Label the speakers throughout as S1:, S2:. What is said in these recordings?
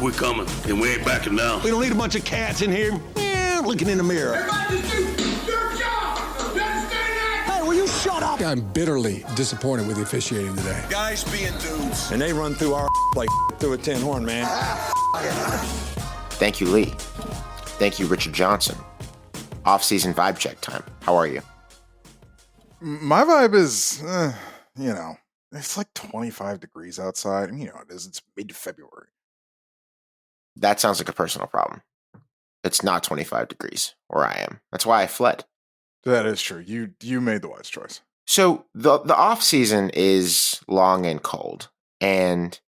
S1: We're coming, and we ain't backing down.
S2: We don't need a bunch of cats in here looking in the mirror.
S3: Everybody just do your job. You understand that?
S2: Hey, will you shut up?
S4: I'm bitterly disappointed with the officiating today.
S1: Guys being dudes.
S5: And they run through our like through a tin horn, man.
S6: Thank you, Lee. Thank you, Richard Johnson. Off-season vibe check time. How are you?
S7: My vibe is, it's like 25 degrees outside. And it is. It's mid-February.
S6: That sounds like a personal problem. It's not 25 degrees where I am. That's why I fled.
S7: That is true. You made the wise choice.
S6: So the off season is long and cold, and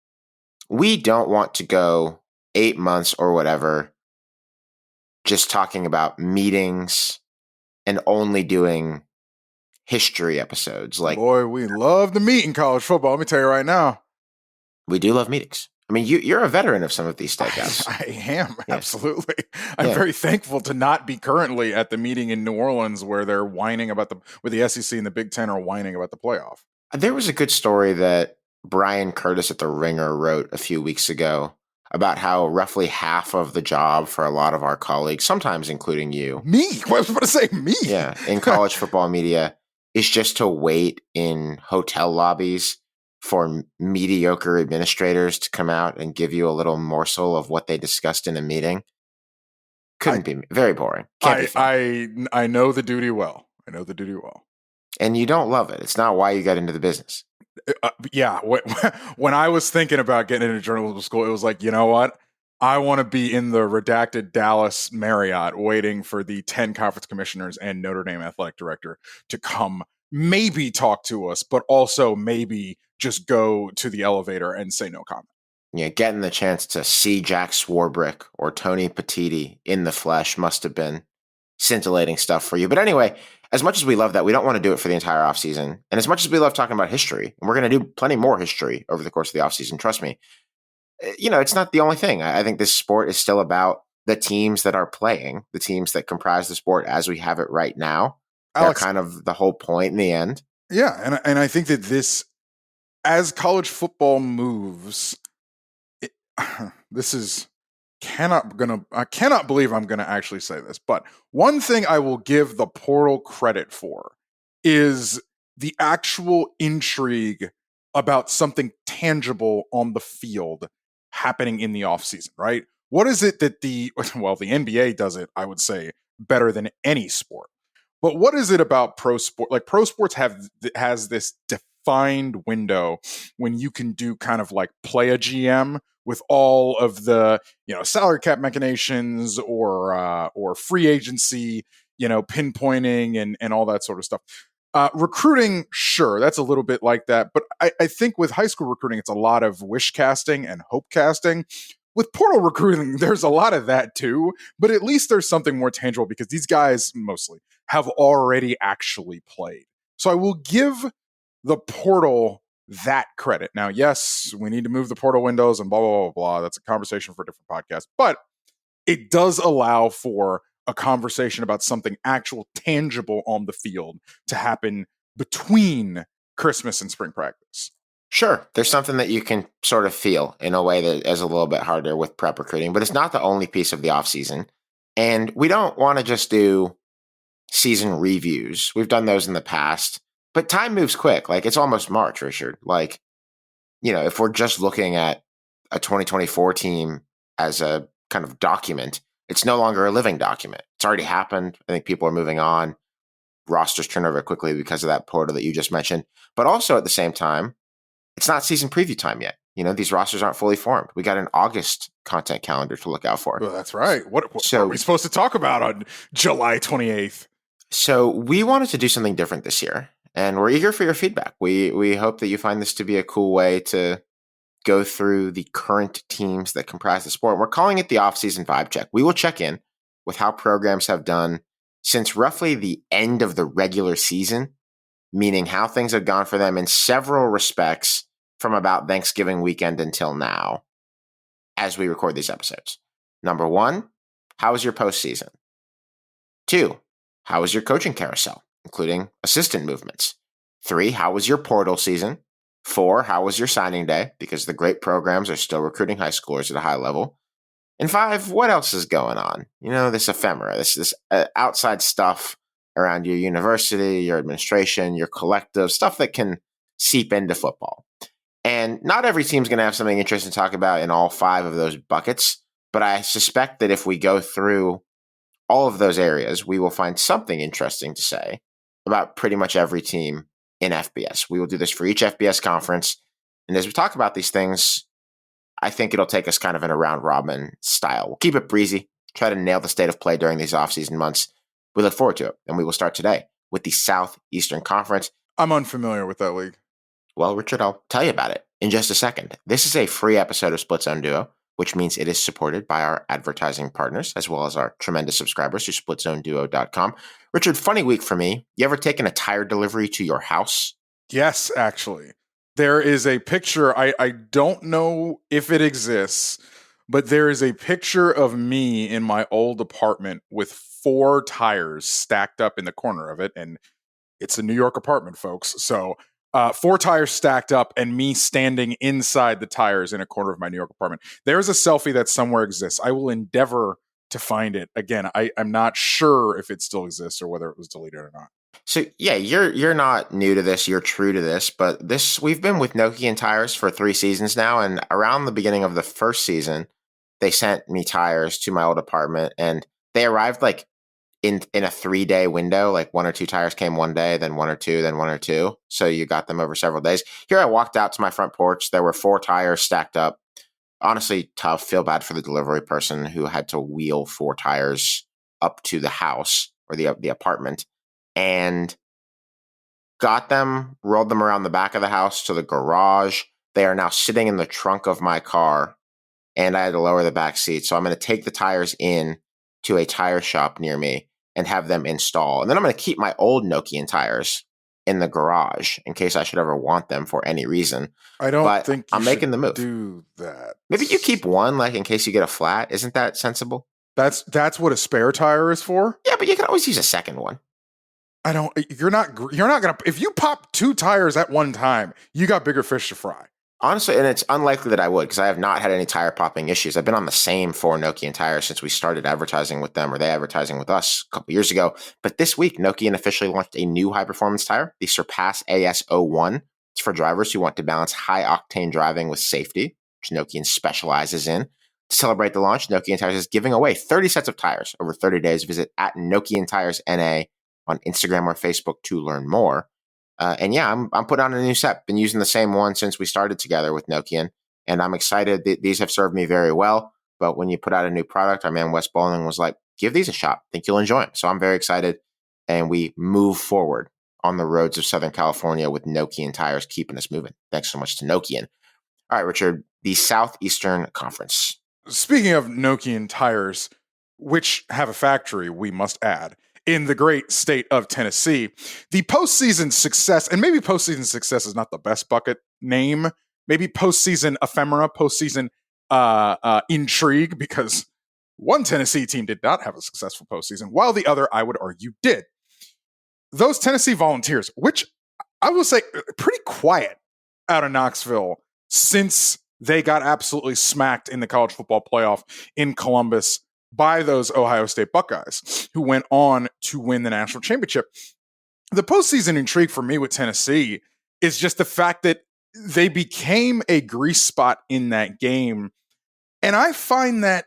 S6: we don't want to go 8 months or whatever just talking about meetings and only doing history episodes. Like,
S7: boy, we love the meet in college football. Let me tell you right now.
S6: We do love meetings. I mean, you're a veteran of some of these stakeouts.
S7: I am,
S6: Yeah.
S7: absolutely. I'm very thankful to not be currently at the meeting in New Orleans where they're whining about where the SEC and the Big Ten are whining about the playoff.
S6: There was a good story that Brian Curtis at The Ringer wrote a few weeks ago about how roughly half of the job for a lot of our colleagues, sometimes including you.
S7: Me? I was about to say me.
S6: Yeah, in college football media, is just to wait in hotel lobbies for mediocre administrators to come out and give you a little morsel of what they discussed in a meeting. Couldn't be very boring. Can't be fun.
S7: I know the duty well.
S6: And you don't love it. It's not why you got into the business.
S7: Yeah. When I was thinking about getting into journalism school, it was like, you know what? I want to be in the redacted Dallas Marriott waiting for the 10 conference commissioners and Notre Dame athletic director to come maybe talk to us, but also maybe just go to the elevator and say no comment.
S6: Yeah, getting the chance to see Jack Swarbrick or Tony Petiti in the flesh must have been scintillating stuff for you. But anyway, as much as we love that, we don't want to do it for the entire offseason. And as much as we love talking about history, and we're going to do plenty more history over the course of the offseason, trust me, it's not the only thing. I think this sport is still about the teams that are playing, the teams that comprise the sport as we have it right now. Alex, they're kind of the whole point in the end.
S7: Yeah, and I think that this, as college football moves, I cannot believe I'm gonna actually say this, but one thing I will give the portal credit for is the actual intrigue about something tangible on the field happening in the offseason, right? What is it that the NBA does it, I would say, better than any sport. But what is it about pro sport? Like pro sports has this defined window when you can do kind of like play a GM with all of the, salary cap machinations or free agency, pinpointing and all that sort of stuff. Recruiting, sure, that's a little bit like that. But I think with high school recruiting, it's a lot of wish casting and hope casting. With portal recruiting, there's a lot of that too, but at least there's something more tangible because these guys mostly have already actually played. So I will give the portal that credit. Now, yes, we need to move the portal windows and blah, blah, blah, blah. That's a conversation for a different podcast, but it does allow for a conversation about something actual tangible on the field to happen between Christmas and spring practice.
S6: Sure. There's something that you can sort of feel in a way that is a little bit harder with prep recruiting, but it's not the only piece of the offseason. And we don't want to just do season reviews. We've done those in the past, but time moves quick. Like it's almost March, Richard. Like, if we're just looking at a 2024 team as a kind of document, it's no longer a living document. It's already happened. I think people are moving on. Rosters turn over quickly because of that portal that you just mentioned. But also at the same time, it's not season preview time yet. These rosters aren't fully formed. We got an August content calendar to look out for.
S7: Well, that's right. What are we supposed to talk about on July 28th?
S6: So we wanted to do something different this year, and we're eager for your feedback. We hope that you find this to be a cool way to go through the current teams that comprise the sport. We're calling it the Offseason Vibe Check. We will check in with how programs have done since roughly the end of the regular season, meaning how things have gone for them in several respects from about Thanksgiving weekend until now as we record these episodes. Number 1, how was your postseason? 2, how was your coaching carousel, including assistant movements? 3, how was your portal season? 4, how was your signing day? Because the great programs are still recruiting high schoolers at a high level. And 5, what else is going on? This ephemera, this outside stuff around your university, your administration, your collective, stuff that can seep into football. And not every team's going to have something interesting to talk about in all 5 of those buckets, but I suspect that if we go through all of those areas, we will find something interesting to say about pretty much every team in FBS. We will do this for each FBS conference. And as we talk about these things, I think it'll take us kind of in a round robin style. We'll keep it breezy, try to nail the state of play during these offseason months. We look forward to it. And we will start today with the Southeastern Conference.
S7: I'm unfamiliar with that league.
S6: Well, Richard, I'll tell you about it in just a second. This is a free episode of Split Zone Duo, which means it is supported by our advertising partners, as well as our tremendous subscribers to splitzoneduo.com. Richard, funny week for me. You ever taken a tire delivery to your house?
S7: Yes, actually. There is a picture. I don't know if it exists, but there is a picture of me in my old apartment with 4 tires stacked up in the corner of it. And it's a New York apartment, folks. So 4 tires stacked up and me standing inside the tires in a corner of my New York apartment. There's a selfie that somewhere exists. I will endeavor to find it. Again, I'm not sure if it still exists or whether it was deleted or not.
S6: So yeah, you're not new to this. You're true to this, but we've been with Nokian tires for 3 seasons now, and around the beginning of the first season, they sent me tires to my old apartment, and they arrived like in a 3-day window. Like 1 or 2 tires came one day, then 1 or 2, then 1 or 2. So you got them over several days. Here I walked out to my front porch. There were 4 tires stacked up. Honestly, tough. Feel bad for the delivery person who had to wheel 4 tires up to the house or the apartment. And got them, rolled them around the back of the house to the garage. They are now sitting in the trunk of my car, and I had to lower the back seat. So I'm going to take the tires in to a tire shop near me and have them install. And then I'm going to keep my old Nokian tires in the garage in case I should ever want them for any reason.
S7: I don't think
S6: I'm making the move.
S7: Do that.
S6: Maybe you keep one, like in case you get a flat. Isn't that sensible?
S7: That's what a spare tire is for?
S6: Yeah, but you can always use a second one.
S7: You're not gonna, if you pop 2 tires at one time, you got bigger fish to fry.
S6: Honestly, and it's unlikely that I would, because I have not had any tire popping issues. I've been on the same 4 Nokian tires since we started advertising with them, or they advertising with us a couple years ago. But this week, Nokian officially launched a new high-performance tire, the Surpass AS01. It's for drivers who want to balance high-octane driving with safety, which Nokian specializes in. To celebrate the launch, Nokian Tires is giving away 30 sets of tires over 30 days. Visit at Nokian Tires NA on Instagram or Facebook to learn more. And yeah, I'm putting on a new set. Been using the same one since we started together with Nokian, and I'm excited. These have served me very well. But when you put out a new product, our man Wes Bowling was like, give these a shot. Think you'll enjoy them. So I'm very excited. And we move forward on the roads of Southern California with Nokian tires keeping us moving. Thanks so much to Nokian. All right, Richard, the Southeastern Conference.
S7: Speaking of Nokian tires, which have a factory, we must add, in the great state of Tennessee, the postseason success, and maybe postseason success is not the best bucket name, maybe postseason ephemera, postseason intrigue, because one Tennessee team did not have a successful postseason, while the other, I would argue, did. Those Tennessee Volunteers, which I will say pretty quiet out of Knoxville since they got absolutely smacked in the college football playoff in Columbus by those Ohio State Buckeyes, who went on to win the national championship. The postseason intrigue for me with Tennessee is just the fact that they became a grease spot in that game. And I find that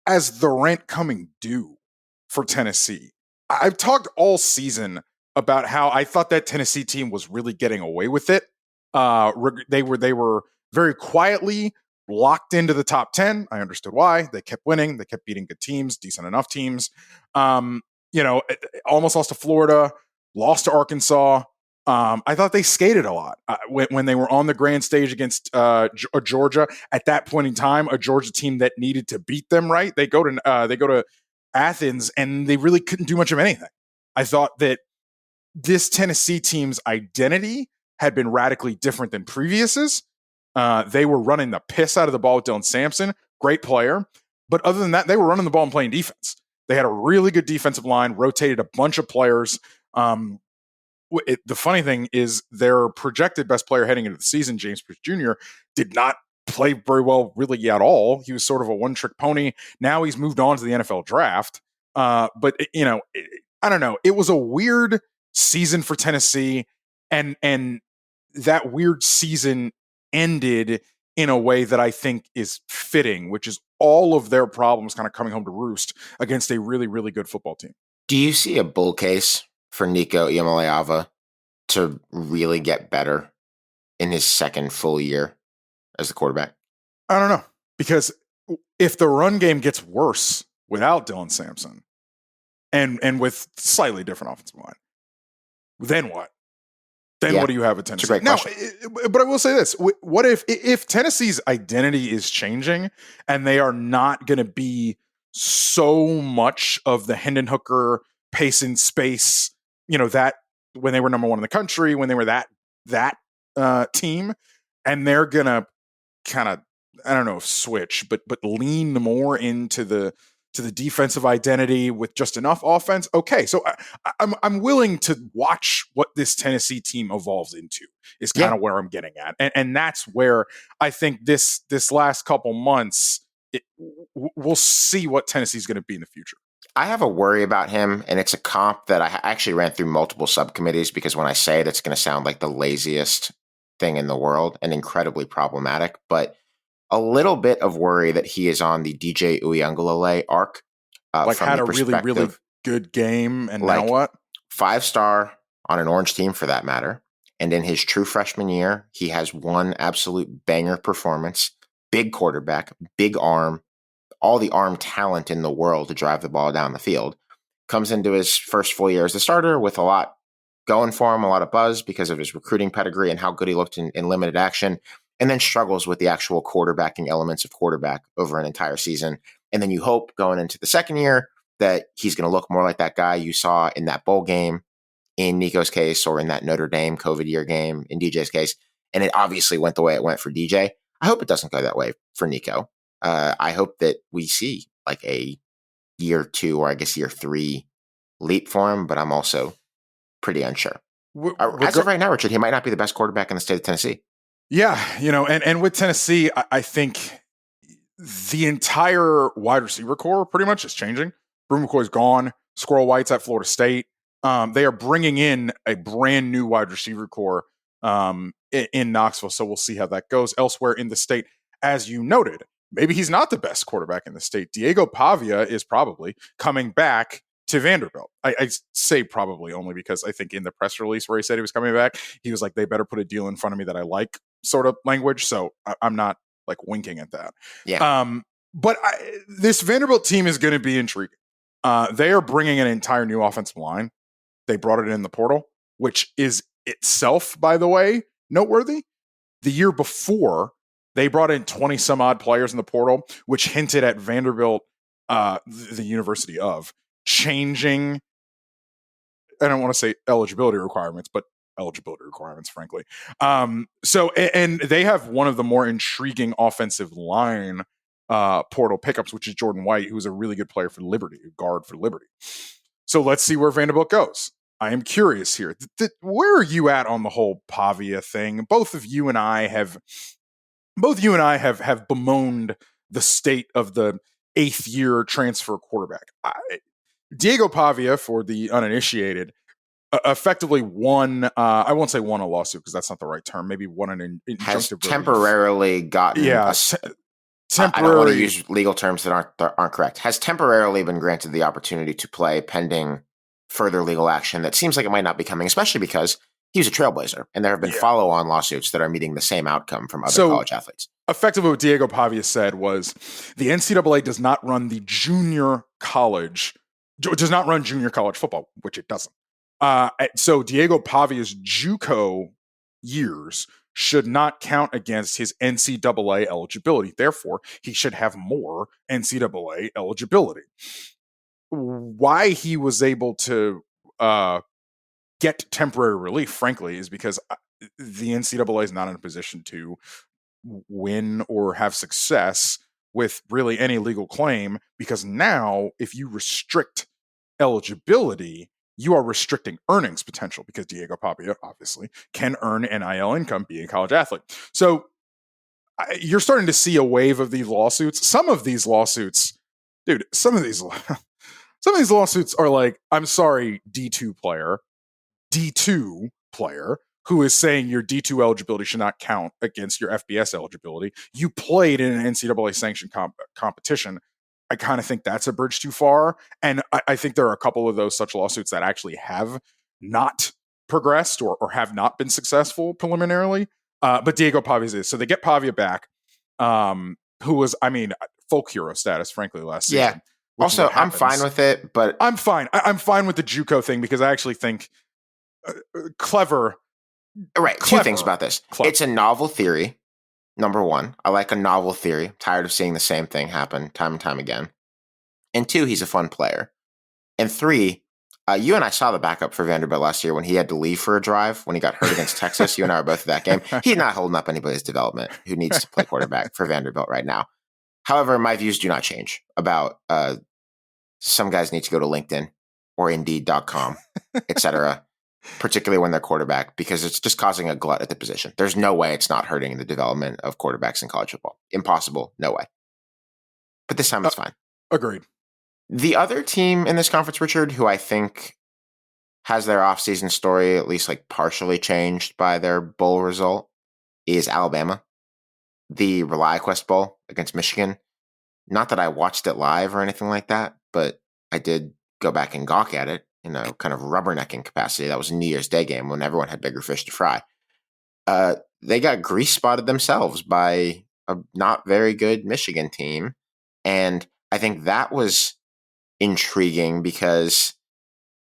S7: as the rent coming due for Tennessee. I've talked all season about how I thought that Tennessee team was really getting away with it. They were very quietly locked into the top 10. I understood why. They kept winning. They kept beating good teams, decent enough teams. Almost lost to Florida, lost to Arkansas. I thought they skated a lot when they were on the grand stage against Georgia. At that point in time, a Georgia team that needed to beat them, right? They go to Athens and they really couldn't do much of anything. I thought that this Tennessee team's identity had been radically different than previous's. They were running the piss out of the ball with Dylan Sampson, great player. But other than that, they were running the ball and playing defense. They had a really good defensive line, rotated a bunch of players. The funny thing is their projected best player heading into the season, James Pierce Jr., did not play very well really at all. He was sort of a one-trick pony. Now he's moved on to the NFL draft. But I don't know. It was a weird season for Tennessee, and that weird season ended in a way that I think is fitting, which is all of their problems kind of coming home to roost against a really, really good football team.
S6: Do you see a bull case for Nico Iamaleava to really get better in his second full year as the quarterback?
S7: I don't know, because if the run game gets worse without Dylan Sampson and with slightly different offensive line, then what? Then what do you have at Tennessee?
S6: It's a great
S7: question. But I will say this. What if Tennessee's identity is changing and they are not going to be so much of the Hendon Hooker pace in space, that when they were number one in the country, when they were that team, and they're going to kind of, I don't know if switch, but lean more into the defensive identity with just enough offense. Okay, so I'm willing to watch what this Tennessee team evolves into. Is kind of where I'm getting at, and that's where I think this last couple months we'll see what Tennessee's going to be in the future.
S6: I have a worry about him, and it's a comp that I actually ran through multiple subcommittees because when I say it, it's going to sound like the laziest thing in the world and incredibly problematic, but a little bit of worry that he is on the DJ Uiagalelei arc.
S7: Had a really, really good game, and now what?
S6: 5-star on an orange team for that matter. And in his true freshman year, he has one absolute banger performance. Big quarterback, big arm, all the arm talent in the world to drive the ball down the field. Comes into his first full year as the starter with a lot going for him, a lot of buzz because of his recruiting pedigree and how good he looked in limited action. And then struggles with the actual quarterbacking elements of quarterback over an entire season. And then you hope going into the second year that he's going to look more like that guy you saw in that bowl game in Nico's case, or in that Notre Dame COVID year game in DJ's case. And it obviously went the way it went for DJ. I hope it doesn't go that way for Nico. I hope that we see like a year 2 or I guess year 3 leap for him, but I'm also pretty unsure. As of right now, Richard, he might not be the best quarterback in the state of Tennessee.
S7: Yeah, and with Tennessee, I think the entire wide receiver core pretty much is changing. Broom McCoy's gone. Squirrel White's at Florida State. They are bringing in a brand new wide receiver core in Knoxville, so we'll see how that goes. Elsewhere in the state, as you noted, maybe he's not the best quarterback in the state. Diego Pavia is probably coming back to Vanderbilt. I say probably only because I think in the press release where he said he was coming back, he was like, they better put a deal in front of me that I like, sort of language. So I'm not like winking at that.
S6: Yeah.
S7: But this Vanderbilt team is going to be intriguing. They are bringing an entire new offensive line. They brought it in the portal, which is itself, by the way, noteworthy. The year before, they brought in 20 some odd players in the portal, which hinted at Vanderbilt, the University of, changing, I don't want to say eligibility requirements, but eligibility requirements, frankly. And they have one of the more intriguing offensive line portal pickups, which is Jordan White, who's a really good player for Liberty, a guard for Liberty. So let's see where Vanderbilt goes. I am curious here. Where are you at on the whole Pavia thing? Both you and I have bemoaned the state of the 8th year transfer quarterback. Diego Pavia, for the uninitiated, effectively won, I won't say won a lawsuit because that's not the right term, maybe won an injunctive
S6: Has
S7: relief.
S6: temporarily gotten
S7: temporary.
S6: I don't want to use legal terms that aren't correct. Has temporarily been granted the opportunity to play pending further legal action that seems like it might not be coming, especially because he was a trailblazer, and there have been follow-on lawsuits that are meeting the same outcome from other college athletes.
S7: Effectively, what Diego Pavia said was the NCAA does not run junior college football, which it doesn't. So Diego Pavia's JUCO years should not count against his NCAA eligibility. Therefore, he should have more NCAA eligibility. Why he was able to get temporary relief, frankly, is because the NCAA is not in a position to win or have success with really any legal claim, because now if you restrict eligibility, you are restricting earnings potential, because Diego Pavia obviously can earn NIL income being a college athlete. So you're starting to see a wave of these lawsuits. Some of these lawsuits, dude, some of these lawsuits are like, I'm sorry, D2 player who is saying your D2 eligibility should not count against your FBS eligibility. You played in an NCAA sanctioned competition. I kind of think that's a bridge too far. And I think there are a couple of those such lawsuits that actually have not progressed or have not been successful preliminarily. But Diego Pavia is. So they get Pavia back, who was, folk hero status, frankly, last season.
S6: Yeah. Also, I'm fine with it, but
S7: I'm fine. I'm fine with the JUCO thing because I actually think clever.
S6: Right. Two things about this.
S7: Clever.
S6: It's a novel theory. Number one, I like a novel theory. I'm tired of seeing the same thing happen time and time again. And two, he's a fun player. And three, you and I saw the backup for Vanderbilt last year when he had to leave for a drive when he got hurt against Texas. You and I were both at that game. He's not holding up anybody's development who needs to play quarterback for Vanderbilt right now. However, my views do not change about some guys need to go to LinkedIn or Indeed.com, etc., particularly when they're quarterback, because it's just causing a glut at the position. There's no way it's not hurting the development of quarterbacks in college football. Impossible. No way. But this time it's fine.
S7: Agreed.
S6: The other team in this conference, Richard, who I think has their offseason story at least like partially changed by their bowl result, is Alabama. The ReliaQuest Bowl against Michigan. Not that I watched it live or anything like that, but I did go back and gawk at it in a kind of rubbernecking capacity. That was a New Year's Day game when everyone had bigger fish to fry. They got grease spotted themselves by a not very good Michigan team. And I think that was intriguing because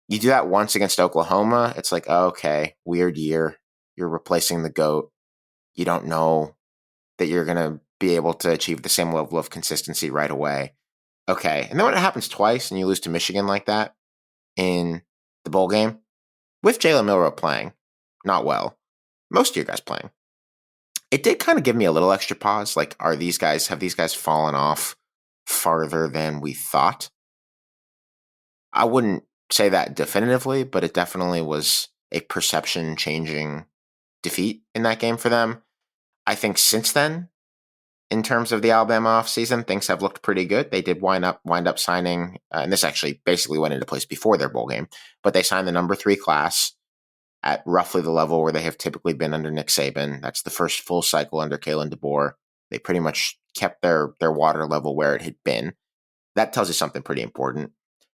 S6: you do that once against Oklahoma. It's like, oh, okay, weird year. You're replacing the GOAT. You don't know that you're going to be able to achieve the same level of consistency right away. Okay. And then when it happens twice and you lose to Michigan like that in the bowl game, with Jalen Milroe playing, not well, most of your guys playing, it did kind of give me a little extra pause. Like, have these guys fallen off farther than we thought? I wouldn't say that definitively, but it definitely was a perception-changing defeat in that game for them. I think since then, in terms of the Alabama offseason, things have looked pretty good. They did wind up signing, and this actually basically went into place before their bowl game, but they signed the number 3 class at roughly the level where they have typically been under Nick Saban. That's the first full cycle under Kalen DeBoer. They pretty much kept their water level where it had been. That tells you something pretty important.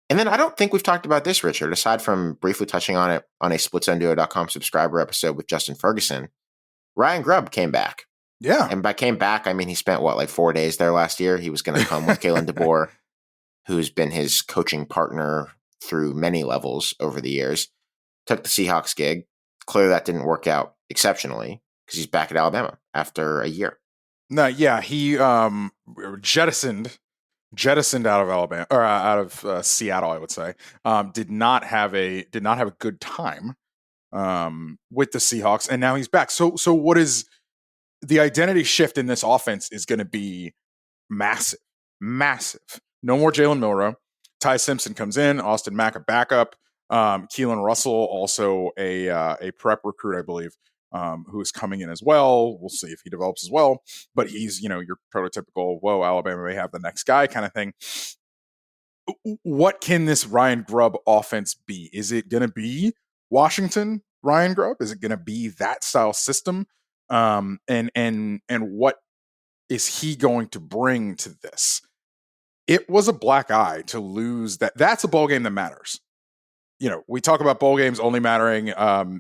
S6: And then I don't think we've talked about this, Richard, aside from briefly touching on it on a SplitZoneDuo.com subscriber episode with Justin Ferguson. Ryan Grubb came back.
S7: Yeah.
S6: And by came back, I mean he spent, 4 days there last year? He was going to come with Kalen DeBoer, who's been his coaching partner through many levels over the years. Took the Seahawks gig. Clearly that didn't work out exceptionally because he's back at Alabama after a year.
S7: No, yeah, he jettisoned out of Alabama or out of Seattle, I would say. Did not have a good time with the Seahawks, and now he's back. So what is the identity shift in this offense is going to be massive. No more Jalen Milroe. Ty Simpson comes in. Austin Mack a backup. Keelan Russell, also a prep recruit, I believe, who is coming in as well. We'll see if he develops as well. But he's, your prototypical, whoa, Alabama may have the next guy kind of thing. What can this Ryan Grubb offense be? Is it going to be Washington Ryan Grubb? Is it going to be that style system? And what is he going to bring to this? It was a black eye to lose that. That's a bowl game that matters. We talk about bowl games only mattering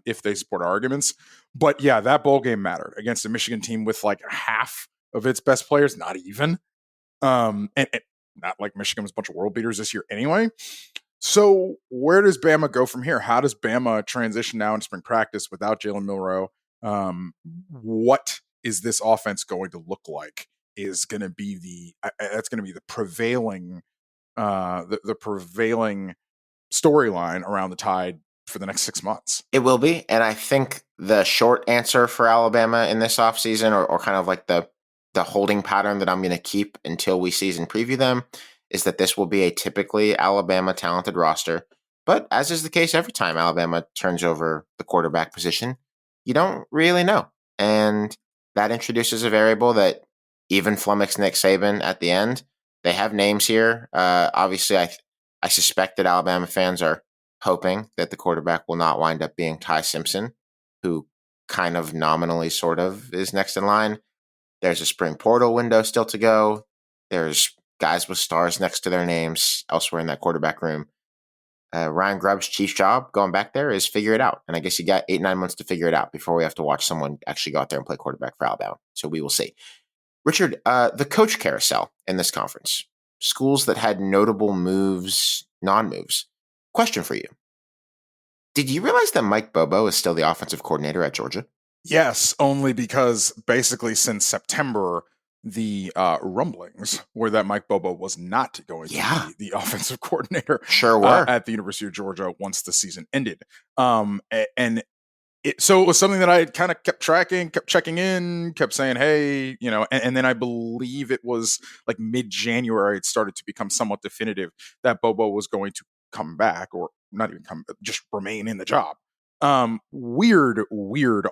S7: if they support our arguments. But yeah, that bowl game mattered against a Michigan team with like half of its best players, not even. And not like Michigan was a bunch of world beaters this year anyway. So where does Bama go from here? How does Bama transition now into spring practice without Jalen Milroe? What is this offense going to look like? Is going to be that's going to be the prevailing storyline around the Tide for the next 6 months.
S6: It will be. And I think the short answer for Alabama in this offseason, or kind of like the holding pattern that I'm going to keep until we season preview them, is that this will be a typically Alabama talented roster. But as is the case every time Alabama turns over the quarterback position, you don't really know. And that introduces a variable that even flummoxed Nick Saban at the end. They have names here. Obviously, I suspect that Alabama fans are hoping that the quarterback will not wind up being Ty Simpson, who kind of nominally sort of is next in line. There's a spring portal window still to go. There's guys with stars next to their names elsewhere in that quarterback room. Ryan Grubb's chief job going back there is figure it out. And I guess you got 8-9 months to figure it out before we have to watch someone actually go out there and play quarterback for Alabama. So we will see. Richard, the coach carousel in this conference, schools that had notable moves, non-moves. Question for you. Did you realize that Mike Bobo is still the offensive coordinator at Georgia?
S7: Yes, only because basically since September, the rumblings were that Mike Bobo was not going to be the offensive coordinator
S6: Sure were.
S7: At the University of Georgia once the season ended. So it was something that I kind of kept tracking, kept checking in, kept saying, hey, and then I believe it was like mid-January, it started to become somewhat definitive that Bobo was going to come back, or not even come, just remain in the job. Weird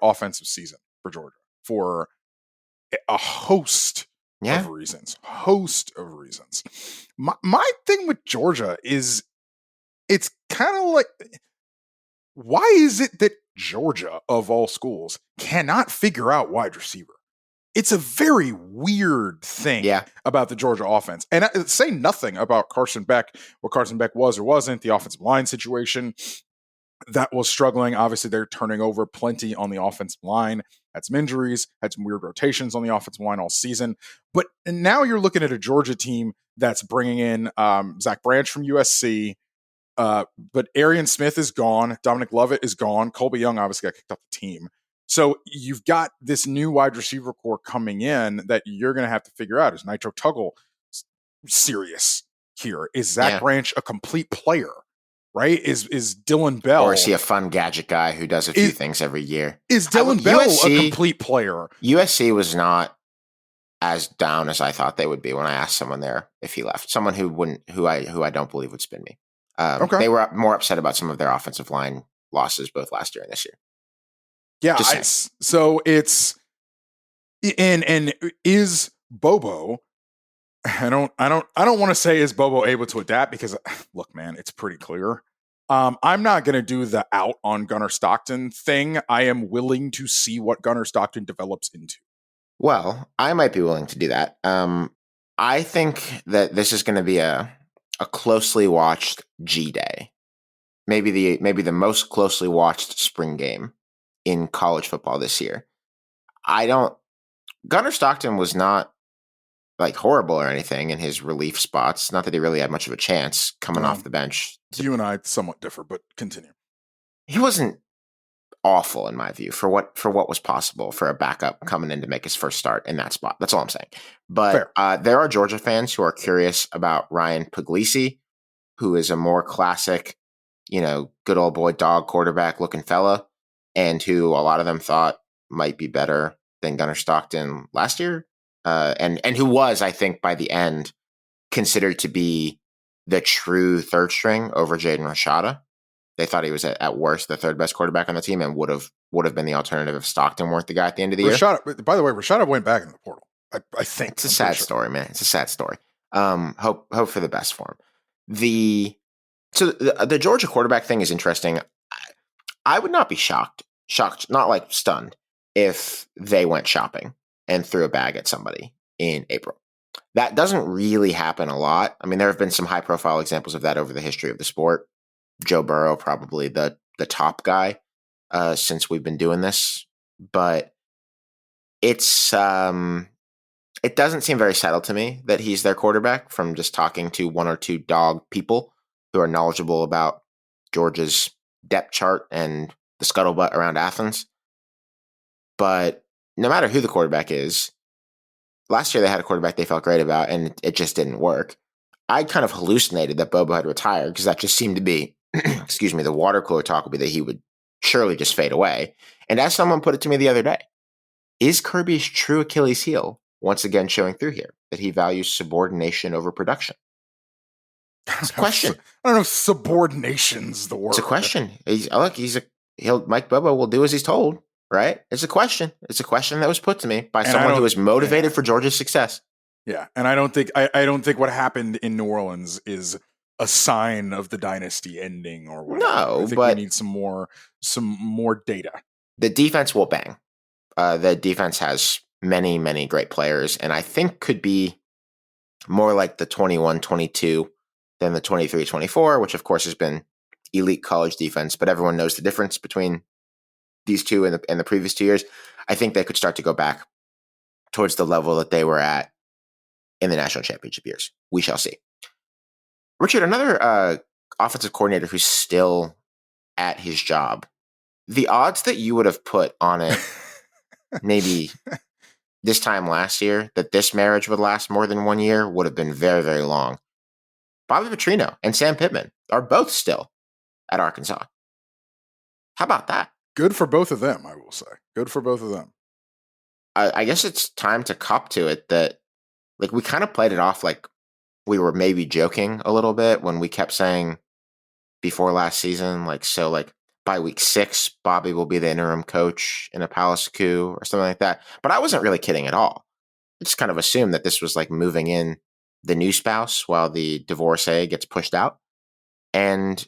S7: offensive season for Georgia for a host of reasons. My thing with Georgia is it's kind of like, why is it that Georgia, of all schools, cannot figure out wide receiver? It's a very weird thing about the Georgia offense. And I say nothing about Carson Beck, what Carson Beck was or wasn't, the offensive line situation that was struggling. Obviously, they're turning over plenty on the offensive line. Had some injuries, had some weird rotations on the offensive line all season. But now you're looking at a Georgia team that's bringing in Zach Branch from USC, but Arian Smith is gone. Dominic Lovett is gone. Colby Young obviously got kicked off the team. So you've got this new wide receiver core coming in that you're going to have to figure out. Is Nitro Tuggle serious here? Is Zach Branch a complete player? Right? Is Dylan Bell?
S6: Or is he a fun gadget guy who does a few things every year?
S7: Is Dylan Bell a complete player?
S6: USC was not as down as I thought they would be when I asked someone there if he left. Someone who I don't believe would spin me. They were more upset about some of their offensive line losses both last year and this year.
S7: Yeah, so it's and is Bobo? I don't want to say is Bobo able to adapt, because look, man, it's pretty clear. I'm not going to do the out on Gunnar Stockton thing. I am willing to see what Gunnar Stockton develops into.
S6: Well, I might be willing to do that. I think that this is going to be a closely watched G Day, maybe the most closely watched spring game in college football this year. Gunnar Stockton was not like horrible or anything in his relief spots. Not that he really had much of a chance coming off the bench.
S7: You and I somewhat differ, but continue.
S6: He wasn't awful in my view for what was possible for a backup coming in to make his first start in that spot. That's all I'm saying. But there are Georgia fans who are curious about Ryan Puglisi, who is a more classic, good old boy dog quarterback looking fella, and who a lot of them thought might be better than Gunnar Stockton last year. And who was, I think, by the end, considered to be the true third string over Jaden Rashada. They thought he was at worst the third best quarterback on the team, and would have been the alternative if Stockton weren't the guy at the end of the year.
S7: By the way, Rashada went back in the portal. I think
S6: it's a sad story, man. It's a sad story. Hope for the best for him. The Georgia quarterback thing is interesting. I would not be shocked, not like stunned, if they went shopping and threw a bag at somebody in April. That doesn't really happen a lot. I mean, there have been some high-profile examples of that over the history of the sport. Joe Burrow, probably the top guy since we've been doing this. But it doesn't seem very settled to me that he's their quarterback from just talking to one or two dog people who are knowledgeable about Georgia's depth chart and the scuttlebutt around Athens. But no matter who the quarterback is, last year they had a quarterback they felt great about, and it just didn't work. I kind of hallucinated that Bobo had retired because that just seemed to be, the water cooler talk would be that he would surely just fade away. And as someone put it to me the other day, is Kirby's true Achilles heel once again showing through here, that he values subordination over production? It's a question.
S7: I don't know if subordination's the word.
S6: It's a question. Mike Bobo will do as he's told. right? It's a question. It's a question that was put to me by
S7: And
S6: someone who was motivated for Georgia's success.
S7: Yeah, and I don't think what happened in New Orleans is a sign of the dynasty ending or whatever.
S6: No,
S7: I think
S6: but
S7: we need some more data.
S6: The defense will bang. The defense has many, many great players, and I think could be more like the 21-22 than the 23-24, which of course has been elite college defense, but everyone knows the difference between these two and the previous 2 years. I think they could start to go back towards the level that they were at in the national championship years. We shall see. Richard, another offensive coordinator who's still at his job. The odds that you would have put on it maybe this time last year that this marriage would last more than 1 year would have been very, very long. Bobby Petrino and Sam Pittman are both still at Arkansas. How about that?
S7: Good for both of them, I will say. Good for both of them.
S6: I guess it's time to cop to it that, like, we kind of played it off like we were maybe joking a little bit when we kept saying before last season, by week 6, Bobby will be the interim coach in a palace coup or something like that. But I wasn't really kidding at all. I just kind of assumed that this was like moving in the new spouse while the divorcee gets pushed out. And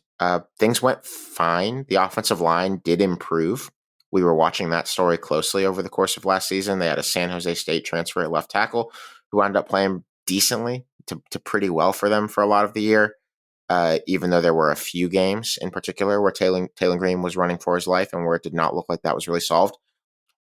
S6: things went fine. The offensive line did improve. We were watching that story closely over the course of last season. They had a San Jose State transfer at left tackle who ended up playing decently to pretty well for them for a lot of the year, even though there were a few games in particular where Taylor Green was running for his life and where it did not look like that was really solved.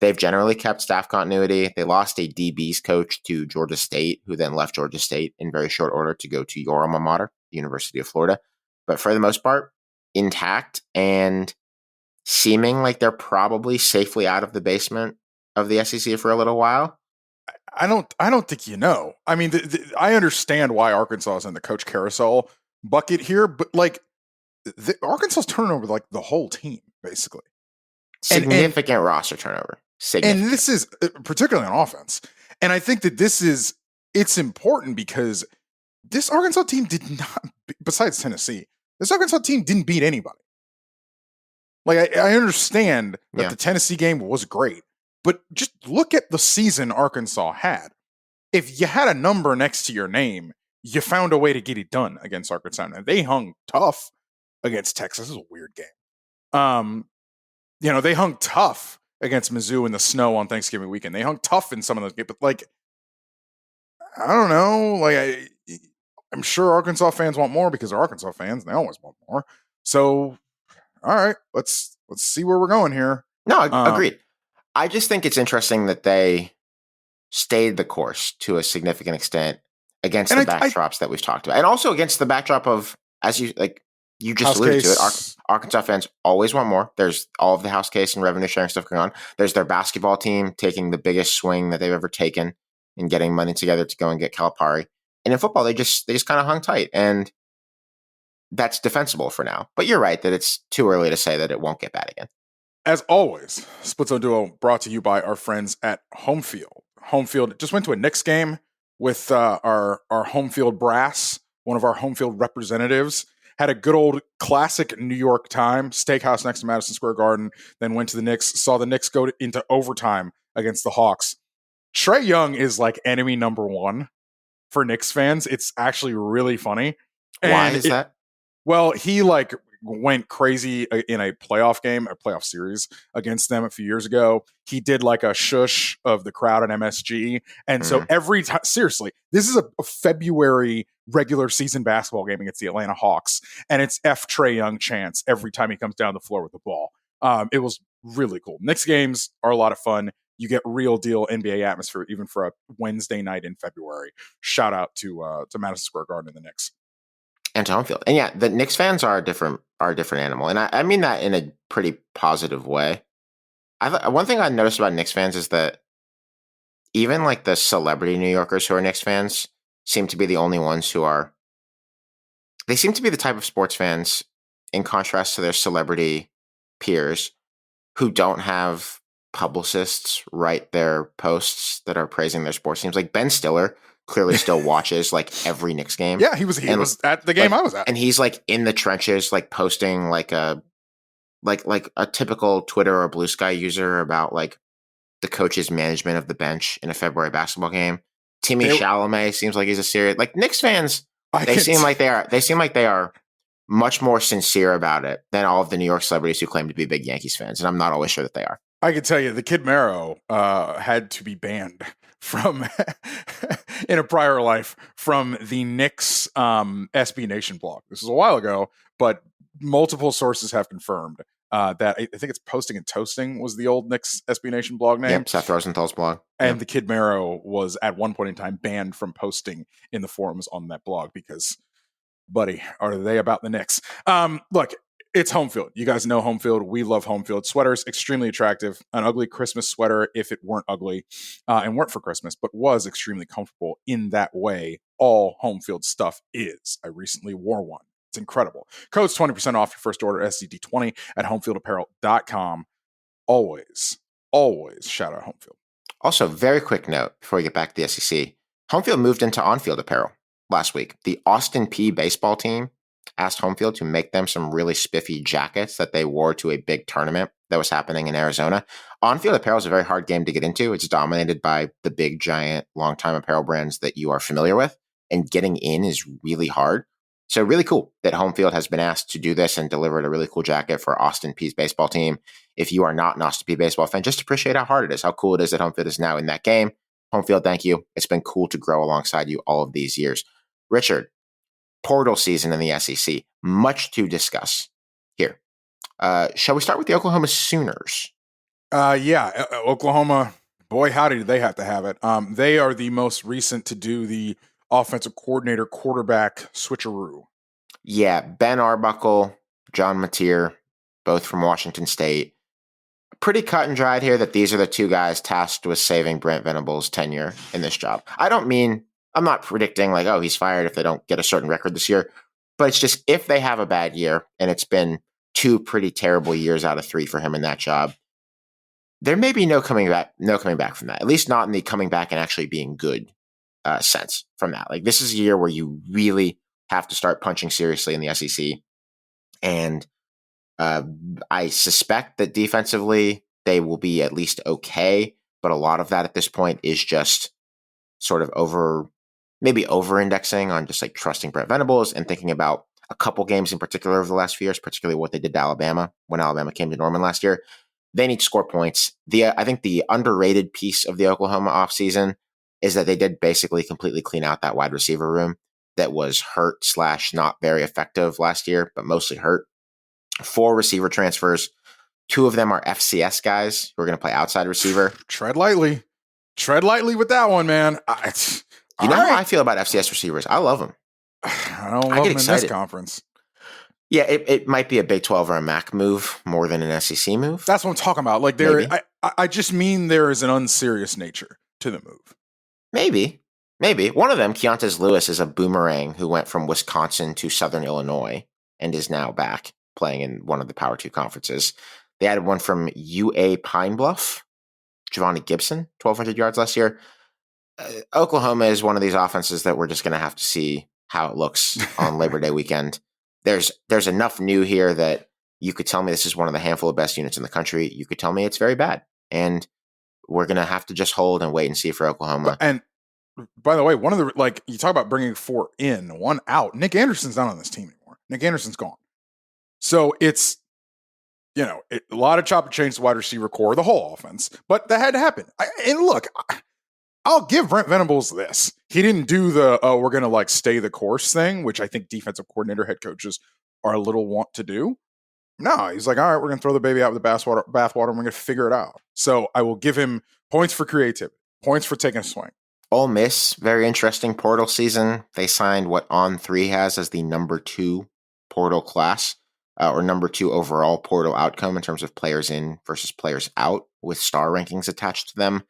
S6: They've generally kept staff continuity. They lost a DB's coach to Georgia State, who then left Georgia State in very short order to go to your alma mater, the University of Florida. But for the most part, intact and seeming like they're probably safely out of the basement of the SEC for a little while.
S7: I don't think you know. I mean, I understand why Arkansas is in the coach carousel bucket here, but like Arkansas's turnover, like the whole team, basically.
S6: Significant roster turnover.
S7: And this is particularly on offense. And I think that it's important because this Arkansas team did not, besides Tennessee, this Arkansas team didn't beat anybody. Like, I understand that the Tennessee game was great, but just look at the season Arkansas had. If you had a number next to your name, you found a way to get it done against Arkansas. And they hung tough against Texas. This is a weird game. They hung tough against Mizzou in the snow on Thanksgiving weekend. They hung tough in some of those games, but like, I don't know. Like, I'm sure Arkansas fans want more because they're Arkansas fans. And they always want more. So, all right, let's see where we're going here.
S6: No, agreed. I just think it's interesting that they stayed the course to a significant extent against the backdrops that we've talked about, and also against the backdrop of, as you just alluded to it, Arkansas fans always want more. There's all of the house case and revenue sharing stuff going on. There's their basketball team taking the biggest swing that they've ever taken in getting money together to go and get Calipari. And in football, they just kind of hung tight, and that's defensible for now. But you're right that it's too early to say that it won't get bad again.
S7: As always, Splitzo Duo brought to you by our friends at Home Field. Home Field just went to a Knicks game with our Home Field brass, one of our Home Field representatives. Had a good old classic New York time, steakhouse next to Madison Square Garden, then went to the Knicks, saw the Knicks go into overtime against the Hawks. Trae Young is like enemy number one for Knicks fans. It's actually really funny.
S6: Why is that?
S7: Well, he went crazy in a playoff series against them a few years ago. He did like a shush of the crowd at MSG. And so every time, seriously, this is a February regular season basketball game against the Atlanta Hawks. And it's Trae Young chants every time he comes down the floor with the ball. It was really cool. Knicks games are a lot of fun. You get real deal NBA atmosphere, even for a Wednesday night in February. Shout out to Madison Square Garden and the Knicks.
S6: And to Home Field. And yeah, the Knicks fans are a different animal. And I mean that in a pretty positive way. One thing I noticed about Knicks fans is that even like the celebrity New Yorkers who are Knicks fans seem to be the only ones they seem to be the type of sports fans, in contrast to their celebrity peers, who don't have publicists write their posts that are praising their sports teams. Like Ben Stiller clearly still watches like every Knicks game.
S7: Yeah, he was at the game I was at.
S6: And he's like in the trenches, like posting like a like a typical Twitter or Blue Sky user about like the coach's management of the bench in a February basketball game. Timmy Chalamet seems like he's a serious, like Knicks fans. They seem like they are much more sincere about it than all of the New York celebrities who claim to be big Yankees fans, and I'm not always sure that they are.
S7: I can tell you, the Kid Mero had to be banned from in a prior life from the Knicks SB Nation blog. This was a while ago, but multiple sources have confirmed that I think it's Posting and Toasting was the old Knicks SB Nation blog name.
S6: Yep, Seth Rosenthal's blog.
S7: And the Kid Mero was at one point in time banned from posting in the forums on that blog because, buddy, are they about the Knicks? Look, it's home field. You guys know home field. We love home field. Sweaters, extremely attractive. An ugly Christmas sweater, if it weren't ugly and weren't for Christmas, but was extremely comfortable in that way. All home field stuff is. I recently wore one. It's incredible. Code's 20% off your first order, SCD20 at homefieldapparel.com. Always shout out home field.
S6: Also, very quick note before we get back to the SEC. Home field moved into on-field apparel last week. The Austin P baseball team asked home field to make them some really spiffy jackets that they wore to a big tournament that was happening in Arizona. On-field apparel is a very hard game to get into. It's dominated by the big, giant, long-time apparel brands that you are familiar with, and getting in is really hard. So really cool that home field has been asked to do this and delivered a really cool jacket for Austin P's baseball team. If you are not an Austin P baseball fan, just appreciate how hard it is, how cool it is that home field is now in that game. Home field, thank you. It's been cool to grow alongside you all of these years. Richard, portal season in the SEC. Much to discuss here. Shall we start with the Oklahoma Sooners?
S7: Oklahoma, boy, howdy, did they have to have it. They are the most recent to do the offensive coordinator quarterback switcheroo.
S6: Yeah, Ben Arbuckle, John Mateer, both from Washington State. Pretty cut and dried here that these are the two guys tasked with saving Brent Venables' tenure in this job. I'm not predicting like, oh, he's fired if they don't get a certain record this year. But it's just if they have a bad year, and it's been 2 pretty terrible years out of 3 for him in that job, there may be no coming back from that. At least not in the coming back and actually being good sense from that. Like this is a year where you really have to start punching seriously in the SEC. And I suspect that defensively they will be at least okay. But a lot of that at this point is just sort of over-indexing on just like trusting Brent Venables and thinking about a couple games in particular over the last few years, particularly what they did to Alabama when Alabama came to Norman last year. They need to score points. I think the underrated piece of the Oklahoma offseason is that they did basically completely clean out that wide receiver room that was hurt / not very effective last year, but mostly hurt. 4 receiver transfers. 2 of them are FCS guys who are going to play outside receiver.
S7: Tread lightly with that one, man.
S6: You know how I feel about FCS receivers. I love them.
S7: I don't love them in this conference.
S6: Yeah, it might be a Big 12 or a MAC move more than an SEC move.
S7: That's what I'm talking about. Like I just mean there is an unserious nature to the move.
S6: Maybe. One of them, Keontae Lewis, is a boomerang who went from Wisconsin to Southern Illinois and is now back playing in one of the Power 2 conferences. They added one from UA Pine Bluff, Giovanni Gibson, 1,200 yards last year. Oklahoma is one of these offenses that we're just going to have to see how it looks on Labor Day weekend. There's enough new here that you could tell me this is one of the handful of best units in the country. You could tell me it's very bad. And we're going to have to just hold and wait and see for Oklahoma.
S7: And by the way, one of the, like, you talk about bringing 4 in, 1 out. Nick Anderson's not on this team anymore. Nick Anderson's gone. So it's, a lot of chop and change the wide receiver core, the whole offense. But that had to happen. I'll give Brent Venables this. He didn't do the, we're going to stay the course thing, which I think defensive coordinator head coaches are a little want to do. No, he's like, all right, we're going to throw the baby out with the bathwater and we're going to figure it out. So I will give him points for creativity, points for taking a swing.
S6: Ole Miss, very interesting portal season. They signed what On3 has as the number 2 portal class, or number 2 overall portal outcome in terms of players in versus players out with star rankings attached to them.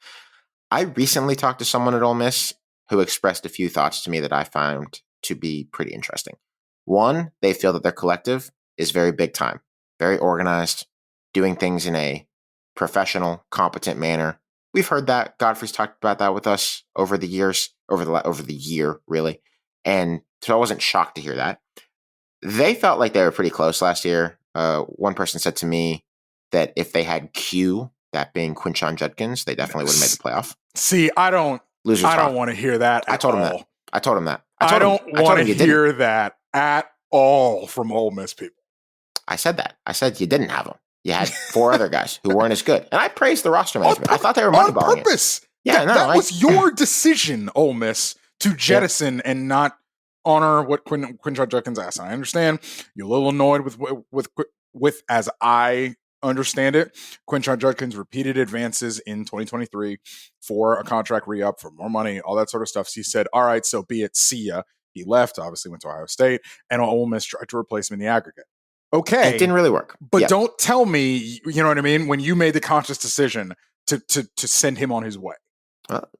S6: I recently talked to someone at Ole Miss who expressed a few thoughts to me that I found to be pretty interesting. One, they feel that their collective is very big time, very organized, doing things in a professional, competent manner. We've heard that. Godfrey's talked about that with us over the years, over the year, really. And so I wasn't shocked to hear that. They felt like they were pretty close last year. one person said to me that if they had Q, that being Quinshon Judkins, they definitely would have made the playoff.
S7: See, I don't
S6: Losers
S7: want to hear that.
S6: I told him
S7: all.
S6: that. I told him that.
S7: I don't want to hear that at all from Ole Miss people.
S6: I said that. I said you didn't have them. You had 4 other guys who weren't as good. And I praised the roster management. I thought they were moneyballing
S7: on purpose.
S6: Yeah,
S7: that was your decision, Ole Miss, to jettison and not honor what Quinshon Judkins asked. And I understand you're a little annoyed with as I understand it, Quinshon Judkins repeated advances in 2023 for a contract re-up for more money, all that sort of stuff. So he said, all right, so be it, see ya. He left, obviously went to Ohio State, and Ole Miss tried to replace him in the aggregate. Okay.
S6: It didn't really work.
S7: But don't tell me, you know what I mean, when you made the conscious decision to send him on his way.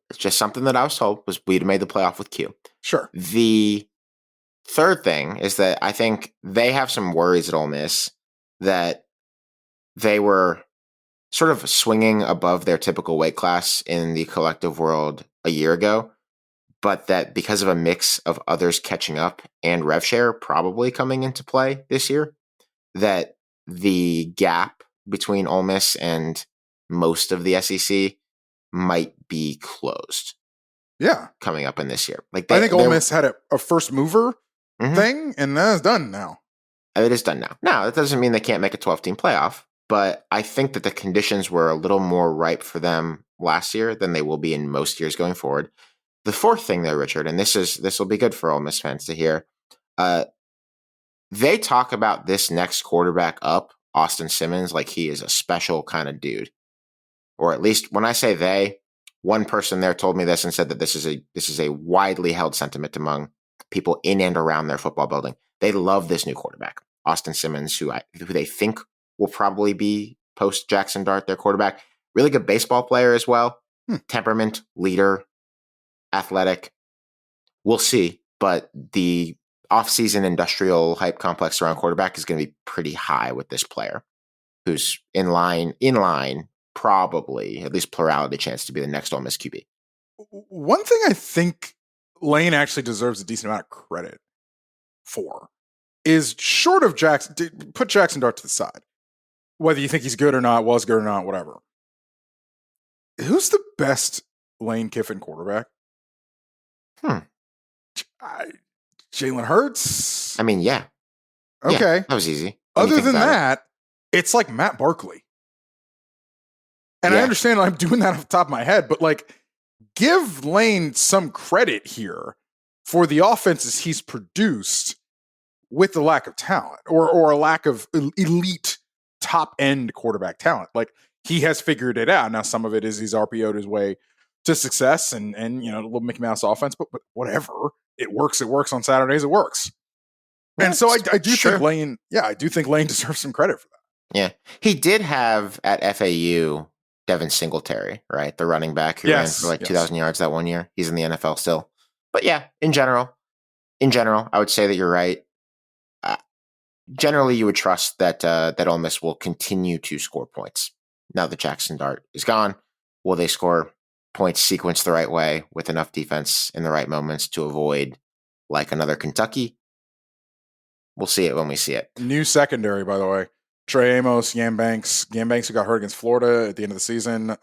S6: It's just something that I was told was we'd made the playoff with Q.
S7: Sure.
S6: The third thing is that I think they have some worries at Ole Miss that they were sort of swinging above their typical weight class in the collective world a year ago, but that because of a mix of others catching up and rev share probably coming into play this year, that the gap between Ole Miss and most of the SEC might be closed.
S7: Yeah.
S6: Coming up in this year.
S7: I think Ole Miss had a first mover thing, and that's done now.
S6: It is done now. Now, that doesn't mean they can't make a 12-team playoff, but I think that the conditions were a little more ripe for them last year than they will be in most years going forward. The fourth thing, though, Richard, and this will be good for Ole Miss fans to hear, they talk about this next quarterback up, Austin Simmons, like he is a special kind of dude. Or at least when I say they, one person there told me this and said that this is a widely held sentiment among people in and around their football building. They love this new quarterback, Austin Simmons, who they think will probably be post Jackson Dart, their quarterback. Really good baseball player as well. Temperament, leader, athletic. We'll see, but the offseason industrial hype complex around quarterback is going to be pretty high with this player, who's in line, probably at least plurality chance to be the next Ole Miss QB.
S7: One thing I think Lane actually deserves a decent amount of credit for is short of Jackson, put Jackson Dart to the side. Whether you think he's good or not, was good or not, whatever. Who's the best Lane Kiffin quarterback? Jalen Hurts?
S6: I mean, yeah.
S7: Okay.
S6: Yeah, that was easy.
S7: Other than that, it's like Matt Barkley. And I understand I'm doing that off the top of my head, but like, give Lane some credit here for the offenses he's produced with the lack of talent or a lack of elite top end quarterback talent. Like, he has figured it out. Now, some of it is he's RPO'd his way to success and you know, a little Mickey Mouse offense, but whatever. It works on Saturdays, it works. And so I do think Lane, I do think Lane deserves some credit for that.
S6: Yeah. He did have at FAU Devin Singletary, right? The running back who ran for 2,000 yards that one year. He's in the NFL still. But yeah, in general, I would say that you're right. Generally, you would trust that Ole Miss will continue to score points. Now that Jackson Dart is gone, will they score points sequenced the right way with enough defense in the right moments to avoid like another Kentucky? We'll see it when we see it.
S7: New secondary, by the way. Trey Amos, Yam Banks, who got hurt against Florida at the end of the season.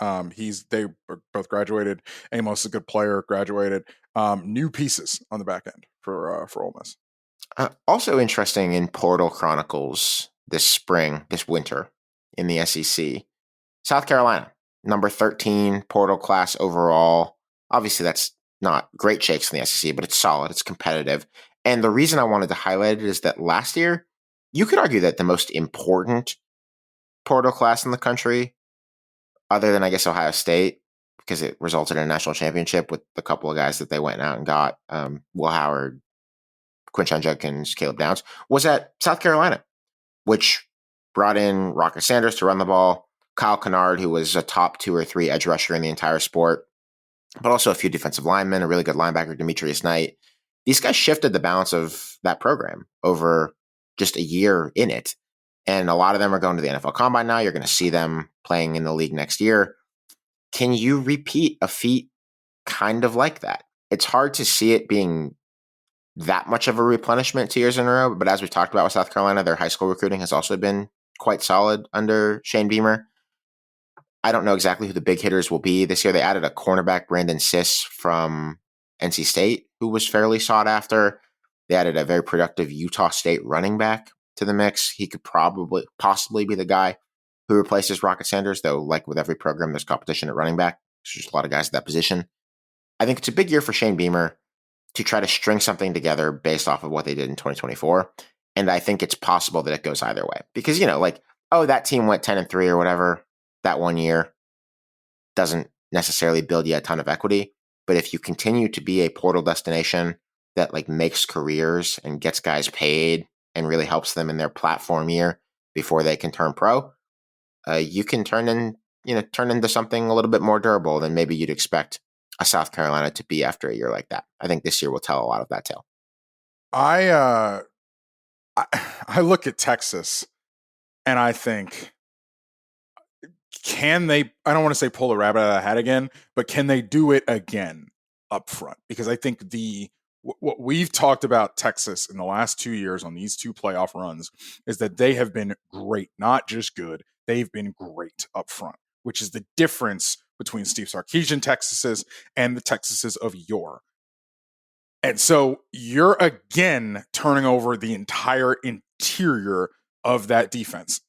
S7: They both graduated. Amos is a good player, graduated. New pieces on the back end for Ole Miss.
S6: Also interesting in Portal Chronicles this winter in the SEC. South Carolina, number 13 portal class overall. Obviously, that's not great shakes in the SEC, but it's solid. It's competitive. And the reason I wanted to highlight it is that last year, you could argue that the most important portal class in the country, other than, I guess, Ohio State, because it resulted in a national championship with a couple of guys that they went out and got, Will Howard, Quinshon Judkins, Caleb Downs, was at South Carolina, which brought in Rocket Sanders to run the ball, Kyle Kennard, who was a top 2 or 3 edge rusher in the entire sport, but also a few defensive linemen, a really good linebacker, Demetrius Knight. These guys shifted the balance of that program over just a year in it. And a lot of them are going to the NFL Combine now. You're going to see them playing in the league next year. Can you repeat a feat kind of like that? It's hard to see it being that much of a replenishment 2 years in a row. But as we talked about with South Carolina, their high school recruiting has also been quite solid under Shane Beamer. I don't know exactly who the big hitters will be this year. They added a cornerback, Brandon Siss from NC State, who was fairly sought after. They added a very productive Utah State running back to the mix. He could possibly be the guy who replaces Rocket Sanders, though like with every program, there's competition at running back. There's just a lot of guys at that position. I think it's a big year for Shane Beamer to try to string something together based off of what they did in 2024. And I think it's possible that it goes either way. Because, that team went 10-3 or whatever that one year doesn't necessarily build you a ton of equity. But if you continue to be a portal destination that makes careers and gets guys paid and really helps them in their platform year before they can turn pro, you can turn into something a little bit more durable than maybe you'd expect a South Carolina to be after a year like that. I think this year will tell a lot of that tale.
S7: I look at Texas and I think, can they, I don't want to say pull the rabbit out of the hat again, but can they do it again up front? Because I think what we've talked about Texas in the last 2 years on these 2 playoff runs is that they have been great, not just good. They've been great up front, which is the difference between Steve Sarkisian Texases and the Texases of yore. And so you're again turning over the entire interior of that defense.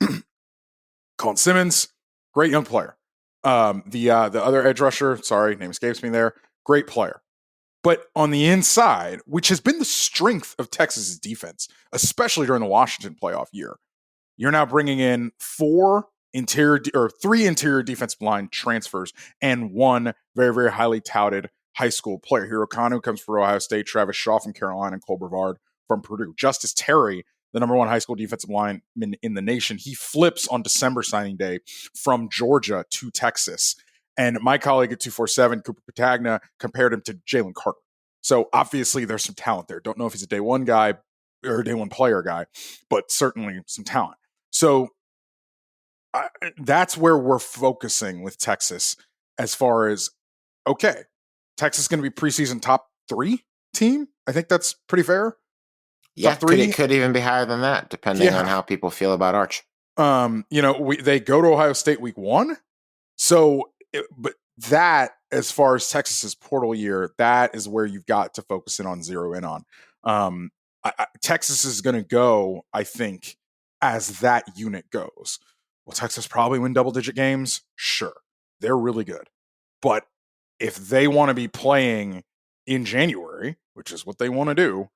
S7: Colin Simmons, great young player. The other edge rusher, sorry, name escapes me there, great player. But on the inside, which has been the strength of Texas's defense, especially during the Washington playoff year, you're now bringing in 3 interior defensive line transfers and 1 very, very highly touted high school player. Hero Kanu comes from Ohio State, Travis Shaw from Carolina, and Cole Brevard from Purdue. Justice Terry, the number 1 high school defensive lineman in the nation, he flips on December signing day from Georgia to Texas. And my colleague at 247, Cooper Patagna, compared him to Jalen Carter. So obviously there's some talent there. Don't know if he's a day 1 guy or a day 1 player guy, but certainly some talent. So that's where we're focusing with Texas as far as, okay, Texas is going to be preseason top 3 team. I think that's pretty fair.
S6: Yeah, it could even be higher than that, depending on how people feel about Arch.
S7: They go to Ohio State week 1. But that, as far as Texas's portal year, that is where you've got to focus on, zero in on. Texas is going to go, I think, as that unit goes. Will Texas probably win double-digit games? Sure. They're really good. But if they want to be playing in January, which is what they want to do,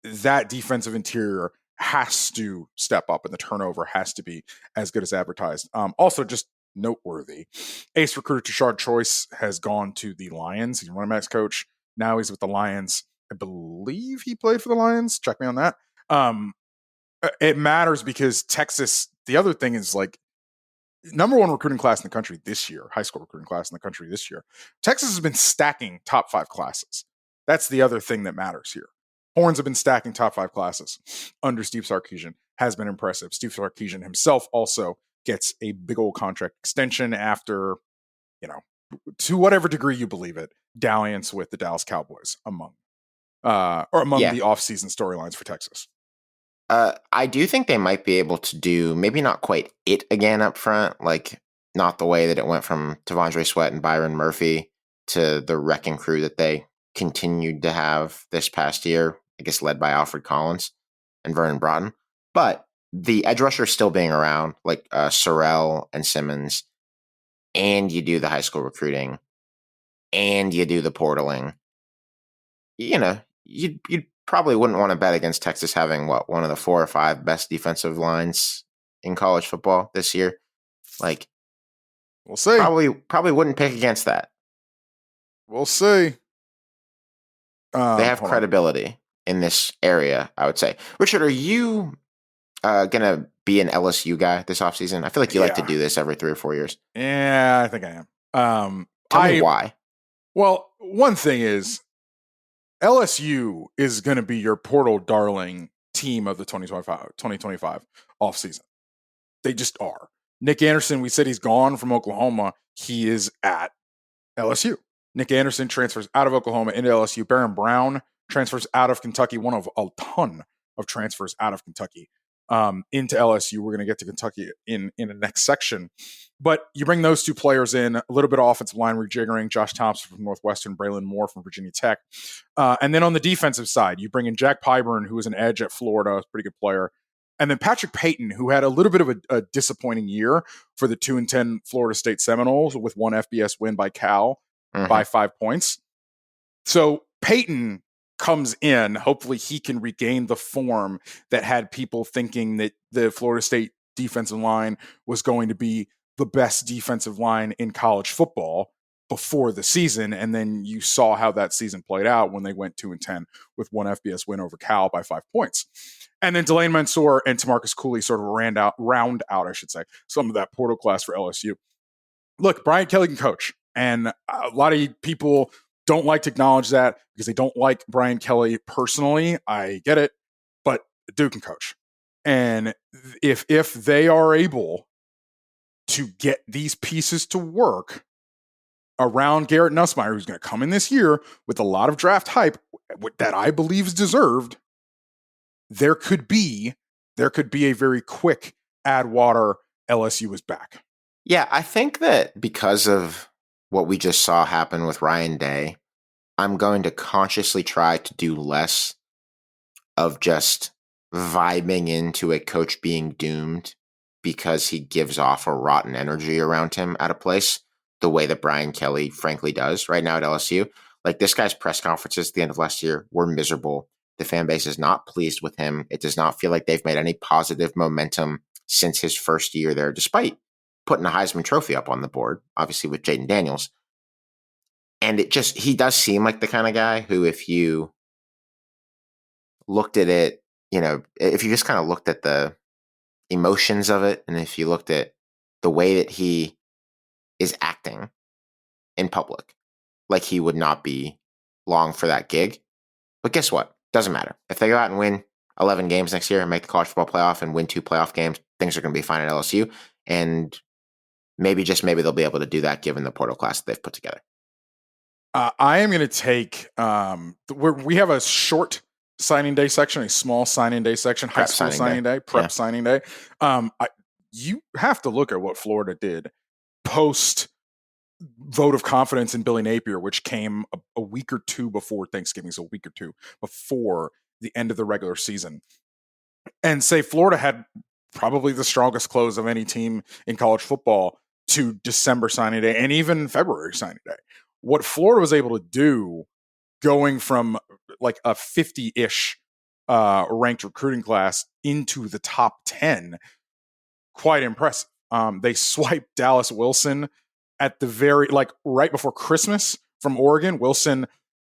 S7: that defensive interior has to step up and the turnover has to be as good as advertised. Also, just noteworthy, ace recruiter Tashard Choice has gone to the Lions. He's a running backs coach. Now he's with the Lions. I believe he played for the Lions. Check me on that. It matters because Texas, the other thing is number 1 recruiting class in the country this year, high school recruiting class in the country this year. Texas has been stacking top 5 classes. That's the other thing that matters here. Horns have been stacking top 5 classes under Steve Sarkisian. Has been impressive. Steve Sarkisian himself also gets a big old contract extension after, to whatever degree you believe it, dalliance with the Dallas Cowboys among the offseason storylines for Texas.
S6: I do think they might be able to do maybe not quite it again up front, not the way that it went from Tavondre Sweat and Byron Murphy to the wrecking crew that they continued to have this past year, I guess led by Alfred Collins and Vernon Broughton. But the edge rusher still being around, Sorrell and Simmons, and you do the high school recruiting, and you do the portaling, you probably wouldn't want to bet against Texas having one of the 4 or 5 best defensive lines in college football this year.
S7: We'll see.
S6: Probably wouldn't pick against that.
S7: We'll see.
S6: They have credibility in this area, I would say. Richard, are you going to be an LSU guy this offseason? I feel like you like to do this every 3 or 4 years.
S7: Yeah, I think I am.
S6: Tell me why.
S7: Well, one thing is LSU is going to be your portal darling team of the 2025 offseason. They just are. Nick Anderson, we said he's gone from Oklahoma. He is at LSU. Nick Anderson transfers out of Oklahoma into LSU. Baron Brown transfers out of Kentucky, one of a ton of transfers out of Kentucky into LSU. We're going to get to Kentucky in the next section. But you bring those two players in, a little bit of offensive line rejiggering, Josh Thompson from Northwestern, Braylon Moore from Virginia Tech. And then on the defensive side, you bring in Jack Pyburn, who is an edge at Florida, a pretty good player. And then Patrick Payton, who had a little bit of a disappointing year for the 2-10 Florida State Seminoles with one FBS win by Cal by 5 points. So Payton comes in. Hopefully he can regain the form that had people thinking that the Florida State defensive line was going to be the best defensive line in college football before the season. And then you saw how that season played out when they went 2-10 with one FBS win over Cal by 5 points. And then Delane Mansour and Tamarcus Cooley sort of round out, I should say, some of that portal class for LSU. Look, Brian Kelly can coach. And a lot of people don't like to acknowledge that because they don't like Brian Kelly personally. I get it, but the dude can coach. And if they are able to get these pieces to work around Garrett Nussmeier, who's going to come in this year with a lot of draft hype that I believe is deserved, there could be a very quick add water. LSU is back.
S6: Yeah, I think that because of what we just saw happen with Ryan Day, I'm going to consciously try to do less of just vibing into a coach being doomed because he gives off a rotten energy around him at a place, the way that Brian Kelly frankly does right now at LSU. Like, this guy's press conferences at the end of last year were miserable. The fan base is not pleased with him. It does not feel like they've made any positive momentum since his first year there, despite putting a Heisman Trophy up on the board, obviously with Jaden Daniels. And he does seem like the kind of guy who, if you looked at it, if you just kind of looked at the emotions of it, and if you looked at the way that he is acting in public, like he would not be long for that gig. But guess what? Doesn't matter. If they go out and win 11 games next year and make the college football playoff and win 2 playoff games, things are going to be fine at LSU. And maybe they'll be able to do that given the portal class that they've put together.
S7: I am going to take, we have a short signing day section, a small signing day section, high school signing day, prep signing day. You have to look at what Florida did post vote of confidence in Billy Napier, which came a week or two before Thanksgiving, so a week or two before the end of the regular season. And say Florida had probably the strongest close of any team in college football to December signing day and even February signing day. What Florida was able to do going from like a 50-ish ranked recruiting class into the top 10, quite impressive. They swiped Dallas Wilson at the right before Christmas from Oregon. Wilson,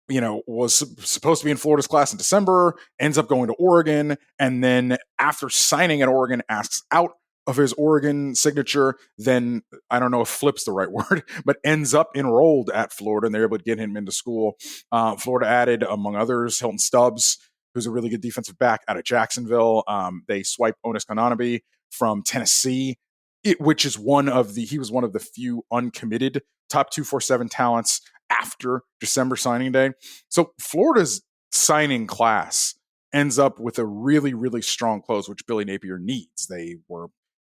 S7: was supposed to be in Florida's class in December, ends up going to Oregon, and then after signing at Oregon, asks out of his Oregon signature, then I don't know if flip's the right word, but ends up enrolled at Florida, and they're able to get him into school. Florida added, among others, Hilton Stubbs, who's a really good defensive back out of Jacksonville. They swiped Onis Kononebe from Tennessee, which is he was one of the few uncommitted top 247 talents after December signing day. So Florida's signing class ends up with a really, really strong close, which Billy Napier needs. They were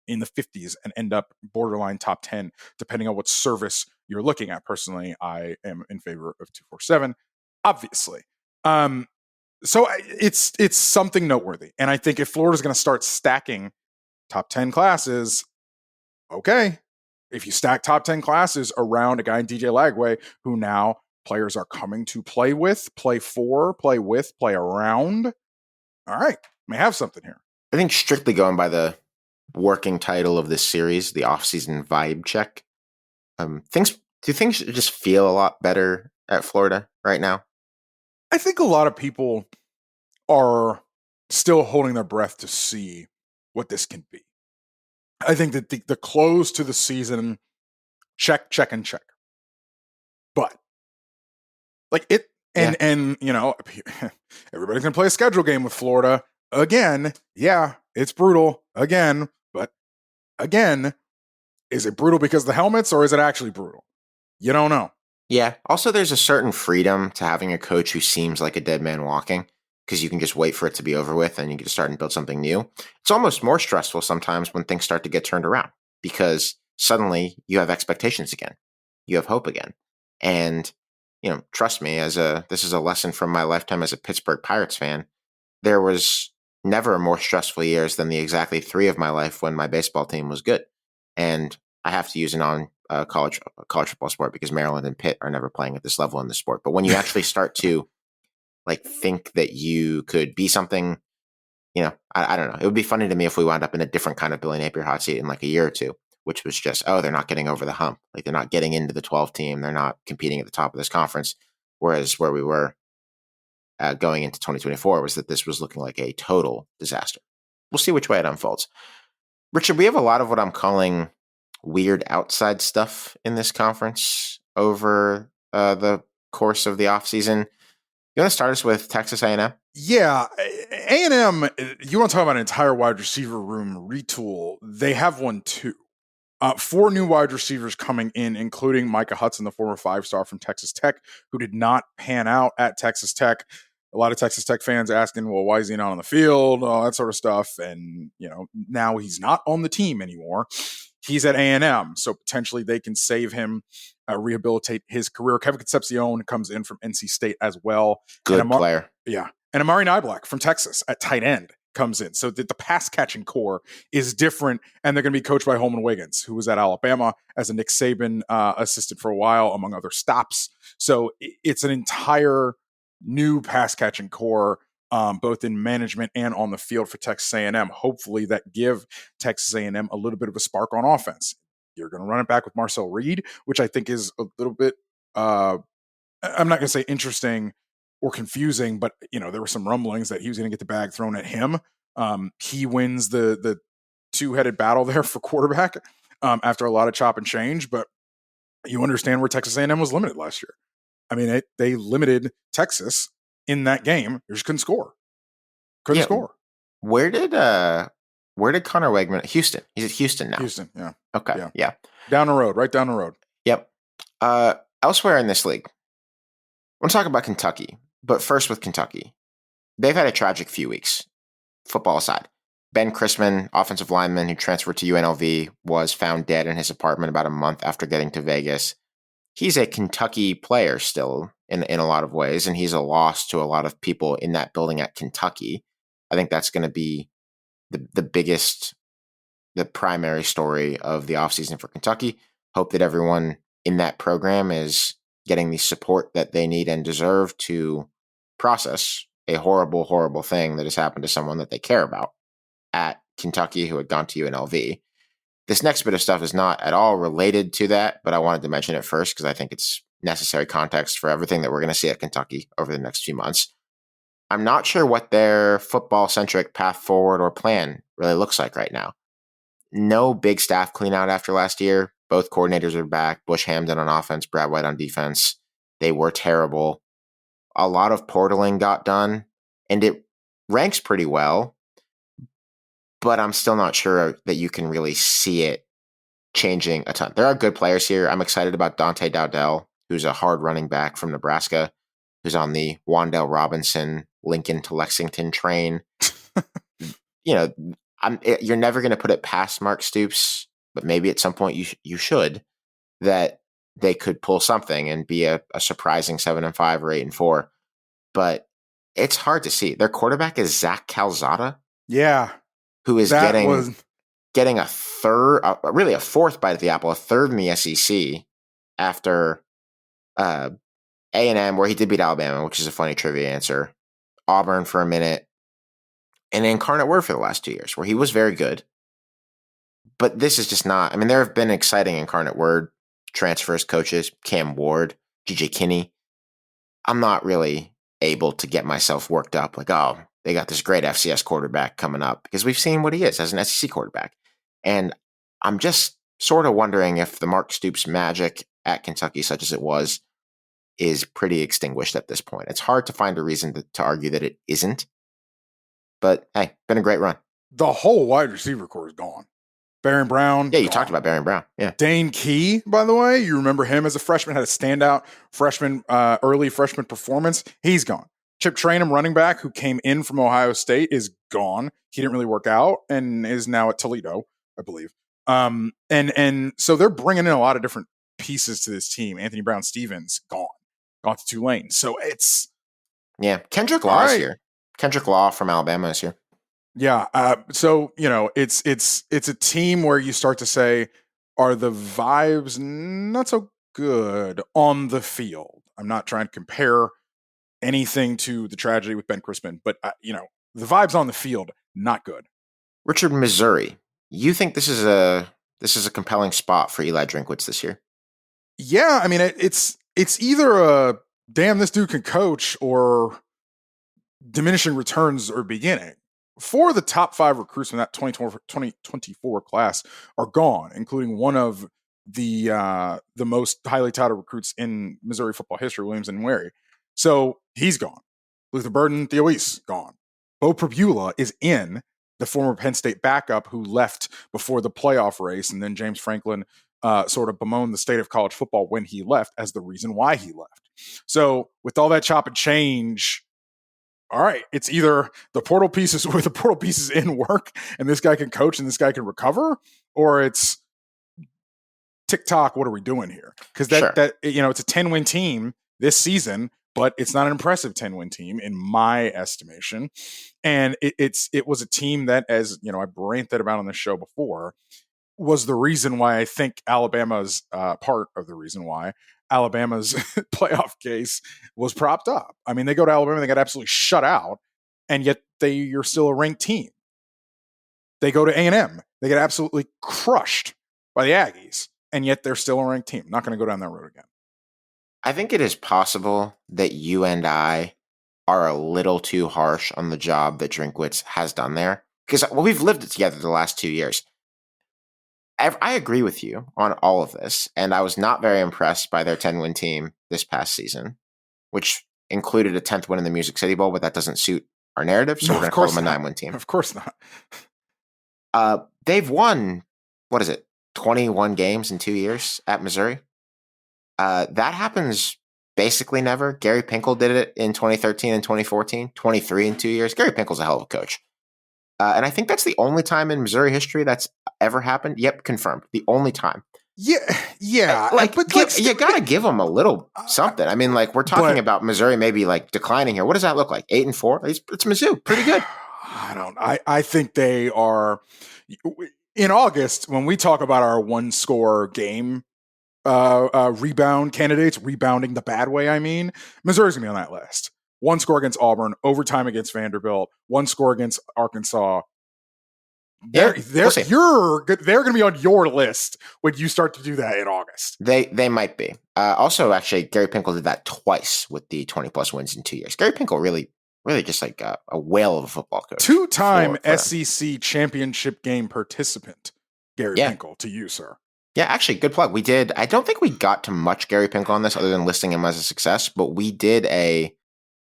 S7: in the 50s and end up borderline top 10, depending on what service you're looking at. Personally, I am in favor of 247, obviously. So it's something noteworthy. And I think if Florida's going to start stacking top 10 classes, okay, if you stack top 10 classes around a guy in DJ Lagway, who now players are coming to play with, play for, play with, play around, all right, may have something here.
S6: I think strictly going by the working title of this series, the Offseason Vibe Check, do things just feel a lot better at Florida right now?
S7: I think a lot of people are still holding their breath to see what this can be. I think that the close to the season, check, and check. But like it, and everybody's going to play a schedule game with Florida again. Yeah, it's brutal again, but again, is it brutal because of the helmets or is it actually brutal? You don't know.
S6: Yeah. Also, there's a certain freedom to having a coach who seems like a dead man walking because you can just wait for it to be over with and you can start and build something new. It's almost more stressful sometimes when things start to get turned around because suddenly you have expectations again. You have hope again. And, trust me, this is a lesson from my lifetime as a Pittsburgh Pirates fan. There was never more stressful years than the exactly 3 of my life when my baseball team was good. And I have to use a non-college football sport because Maryland and Pitt are never playing at this level in the sport. But when you actually start to think that you could be something, I don't know. It would be funny to me if we wound up in a different kind of Billy Napier hot seat in a year or two, which was just, they're not getting over the hump. They're not getting into the 12 team. They're not competing at the top of this conference. Whereas where we were going into 2024 was that this was looking like a total disaster. We'll see which way it unfolds. Richard, we have a lot of what I'm calling weird outside stuff in this conference over the course of the offseason. You want to start us with Texas A&M?
S7: Yeah, A&M, you want to talk about an entire wide receiver room retool. They have one too. 4 new wide receivers coming in, including Micah Hudson, the former 5-star from Texas Tech, who did not pan out at Texas Tech. A lot of Texas Tech fans asking, well, why is he not on the field? All that sort of stuff. And, now he's not on the team anymore. He's at A&M, so potentially they can save him, rehabilitate his career. Kevin Concepcion comes in from NC State as well.
S6: Good player.
S7: Yeah. And Amari Niblack from Texas at tight end comes in. So the pass-catching core is different, and they're going to be coached by Holman Wiggins, who was at Alabama as a Nick Saban assistant for a while, among other stops. So it's an entire new pass-catching core, both in management and on the field for Texas A&M. Hopefully that give Texas A&M a little bit of a spark on offense. You're going to run it back with Marcel Reed, which I think is a little bit, I'm not going to say interesting or confusing, but there were some rumblings that he was going to get the bag thrown at him. He wins the 2-headed battle there for quarterback after a lot of chop and change, but you understand where Texas A&M was limited last year. I mean, they limited Texas in that game. They just couldn't score. Couldn't score.
S6: Where did Connor Wegman? Houston. He's at Houston now.
S7: Houston, yeah.
S6: Okay, yeah.
S7: Down the road, right down the road.
S6: Yep. Elsewhere in this league, I want to talk about Kentucky, but first with Kentucky. They've had a tragic few weeks, football aside. Ben Chrisman, offensive lineman who transferred to UNLV, was found dead in his apartment about a month after getting to Vegas. He's a Kentucky player still in a lot of ways, and he's a loss to a lot of people in that building at Kentucky. I think that's going to be the primary story of the offseason for Kentucky. Hope that everyone in that program is getting the support that they need and deserve to process a horrible, horrible thing that has happened to someone that they care about at Kentucky who had gone to UNLV. This next bit of stuff is not at all related to that, but I wanted to mention it first because I think it's necessary context for everything that we're going to see at Kentucky over the next few months. I'm not sure what their football-centric path forward or plan really looks like right now. No big staff clean out after last year. Both coordinators are back. Bush Hamden on offense, Brad White on defense. They were terrible. A lot of portaling got done, and it ranks pretty well, but I'm still not sure that you can really see it changing a ton. There are good players here. I'm excited about Dante Dowdell, who's a hard running back from Nebraska, who's on the Wandale Robinson, Lincoln to Lexington train. You're never going to put it past Mark Stoops, but maybe at some point you should, that they could pull something and be a surprising 7-5 or 8-4. But it's hard to see. Their quarterback is Zach Calzada.
S7: Yeah.
S6: Who is getting a third, really a fourth bite at the apple, a third in the SEC after A&M, where he did beat Alabama, which is a funny trivia answer, Auburn for a minute, and Incarnate Word for the last 2 years, where he was very good. But this is just not, there have been exciting Incarnate Word transfers, coaches, Cam Ward, GJ Kinney. I'm not really able to get myself worked up like, they got this great FCS quarterback coming up, because we've seen what he is as an SEC quarterback. And I'm just sort of wondering if the Mark Stoops magic at Kentucky, such as it was, is pretty extinguished at this point. It's hard to find a reason to argue that it isn't. But hey, been a great run.
S7: The whole wide receiver core is gone. Barron Brown.
S6: Yeah, you
S7: gone.
S6: talked about Barron Brown. Yeah.
S7: Dane Key, by the way, you remember him as a freshman, had a standout early freshman performance. He's gone. Chip Trainum, running back, who came in from Ohio State, is gone. He didn't really work out and is now at Toledo, I believe. And so they're bringing in a lot of different pieces to this team. Anthony Brown Stevens, gone to Tulane. So it's
S6: Kendrick Law is here. Kendrick Law from Alabama is here.
S7: Yeah. So, it's a team where you start to say, are the vibes not so good on the field? I'm not trying to compare anything to the tragedy with Ben Crispin, but the vibes on the field, not good.
S6: Richard, Missouri. You think this is a compelling spot for Eli Drinkwitz this year?
S7: Yeah, I mean, it's either a damn, this dude can coach, or diminishing returns are beginning. 4 of the top 5 recruits from that 2024 class are gone, including one of the most highly touted recruits in Missouri football history, Williams and Wary. So he's gone. Luther Burden, Theoise, gone. Bo Prabula is in, the former Penn State backup who left before the playoff race, and then James Franklin sort of bemoaned the state of college football when he left as the reason why he left. So with all that chop and change, all right, it's either the portal pieces or the portal pieces in work and this guy can coach and this guy can recover, or it's TikTok, what are we doing here? Because that it's a 10-win team this season, but it's not an impressive 10-win team in my estimation. And it was a team that, as I ranted about on the show before, was the reason why I think Alabama's part of the reason why Alabama's playoff case was propped up. I mean, they go to Alabama, they got absolutely shut out, and yet you're still a ranked team. They go to A&M, they get absolutely crushed by the Aggies, and yet they're still a ranked team. Not going to go down that road again.
S6: I think it is possible that you and I are a little too harsh on the job that Drinkwitz has done there, because we've lived it together the last 2 years. I agree with you on all of this, and I was not very impressed by their 10-win team this past season, which included a 10th win in the Music City Bowl, but that doesn't suit our narrative, so we're going to call them a 9-win team.
S7: Of course not.
S6: They've won, 21 games in 2 years at Missouri? That happens basically never. Gary Pinkel did it in 2013 and 2014, 23 in 2 years. Gary Pinkel's a hell of a coach. And I think that's the only time in Missouri history that's ever happened. Yep, confirmed. The only time.
S7: Yeah.
S6: You got to give them a little something. I mean, we're talking about Missouri maybe declining here. What does that look like? 8-4? It's Mizzou. Pretty good.
S7: I think they are in August when we talk about our 1-score game rebound candidates, rebounding the bad way. I mean, Missouri's gonna be on that list. 1 score against Auburn, overtime against Vanderbilt, 1 score against Arkansas. They're going to be on your list when you start to do that in August.
S6: They might be. Also, actually, Gary Pinkel did that twice with the 20-plus wins in 2 years. Gary Pinkel really just a whale of a football coach.
S7: 2-time SEC championship game participant, Gary Pinkel, to you, sir.
S6: Yeah, actually, good plug. We did. I don't think we got to much Gary Pinkel on this other than listing him as a success, but we did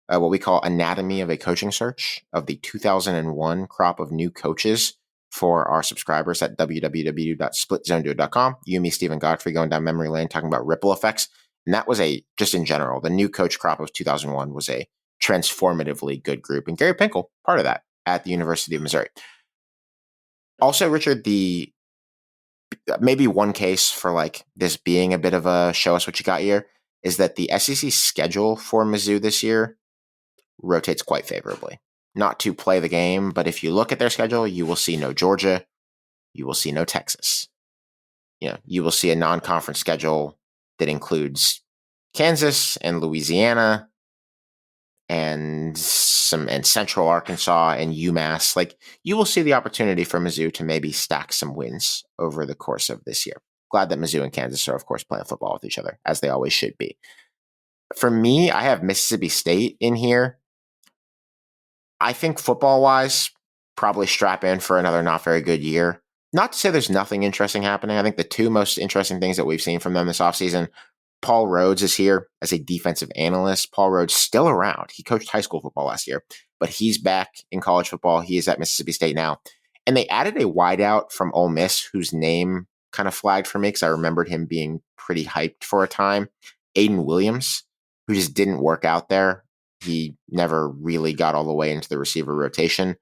S6: what we call Anatomy of a Coaching Search of the 2001 crop of new coaches for our subscribers at www.splitzoneduo.com. You, me, Stephen Godfrey going down memory lane talking about ripple effects. And that was just in general, the new coach crop of 2001 was a transformatively good group. And Gary Pinkel, part of that at the University of Missouri. Also, Richard, maybe one case for this being a bit of a show us what you got here is that the SEC schedule for Mizzou this year rotates quite favorably. Not to play the game, but if you look at their schedule, you will see no Georgia, you will see no Texas. You will see a non-conference schedule that includes Kansas and Louisiana and Central Arkansas and UMass. You will see the opportunity for Mizzou to maybe stack some wins over the course of this year. Glad that Mizzou and Kansas are, of course, playing football with each other, as they always should be. For me, I have Mississippi State in here. I think football-wise, probably strap in for another not very good year. Not to say there's nothing interesting happening. I think the 2 most interesting things that we've seen from them this offseason, Paul Rhodes is here as a defensive analyst. Paul Rhodes still around. He coached high school football last year, but he's back in college football. He is at Mississippi State now. And they added a wideout from Ole Miss whose name kind of flagged for me because I remembered him being pretty hyped for a time. Aiden Williams, who just didn't work out there. He never really got all the way into the receiver rotation,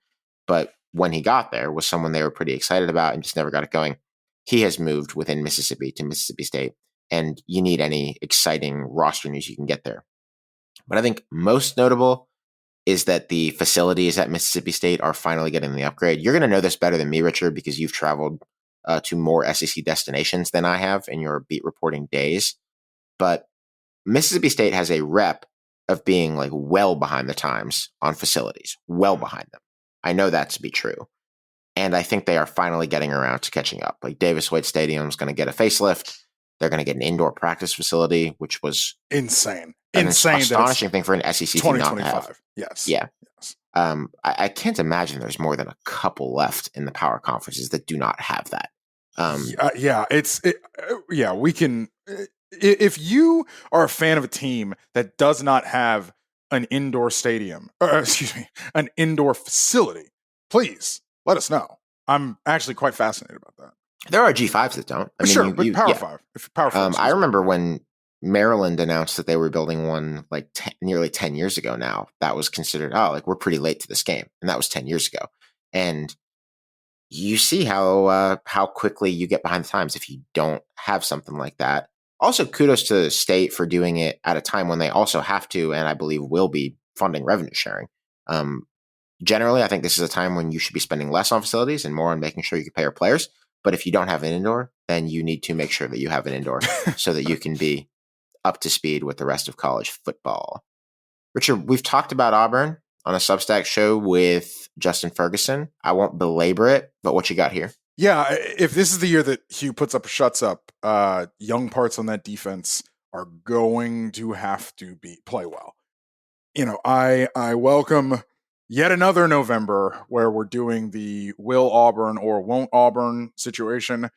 S6: but when he got there was someone they were pretty excited about and just never got it going. He has moved within Mississippi to Mississippi State, and you need any exciting roster news you can get there. But I think most notable is that the facilities at Mississippi State are finally getting the upgrade. You're going to know this better than me, Richard, because you've traveled to more SEC destinations than I have in your beat reporting days. But Mississippi State has a rep of being like well behind the times on facilities, well behind them. I know that to be true. And I think they are finally getting around to catching up. Like Davis Wade Stadium is going to get a facelift. They're going to get an indoor practice facility, which was
S7: insane.
S6: An astonishing thing for an SEC team not to have.
S7: Yes.
S6: Yeah.
S7: Yes.
S6: I can't imagine there's more than a couple left in the power conferences that do not have that.
S7: We can. If you are a fan of a team that does not have an indoor stadium, an indoor facility, please let us know. I'm actually quite fascinated about that.
S6: There are G5s that don't. I mean,
S7: but Power 5. If Power 5.
S6: I remember when Maryland announced that they were building one like nearly 10 years ago now. That was considered, we're pretty late to this game. And that was 10 years ago. And you see how quickly you get behind the times if you don't have something like that. Also, kudos to the state for doing it at a time when they also have to, and I believe will be, funding revenue sharing. Generally, I think this is a time when you should be spending less on facilities and more on making sure you can pay your players. But if you don't have an indoor, then you need to make sure that you have an indoor so that you can be up to speed with the rest of college football. Richard, we've talked about Auburn on a Substack show with Justin Ferguson. I won't belabor it, but what you got here?
S7: Yeah, if this is the year that Hugh puts up or shuts up, young parts on that defense are going to have to play well. I welcome yet another November where we're doing the will Auburn or won't Auburn situation.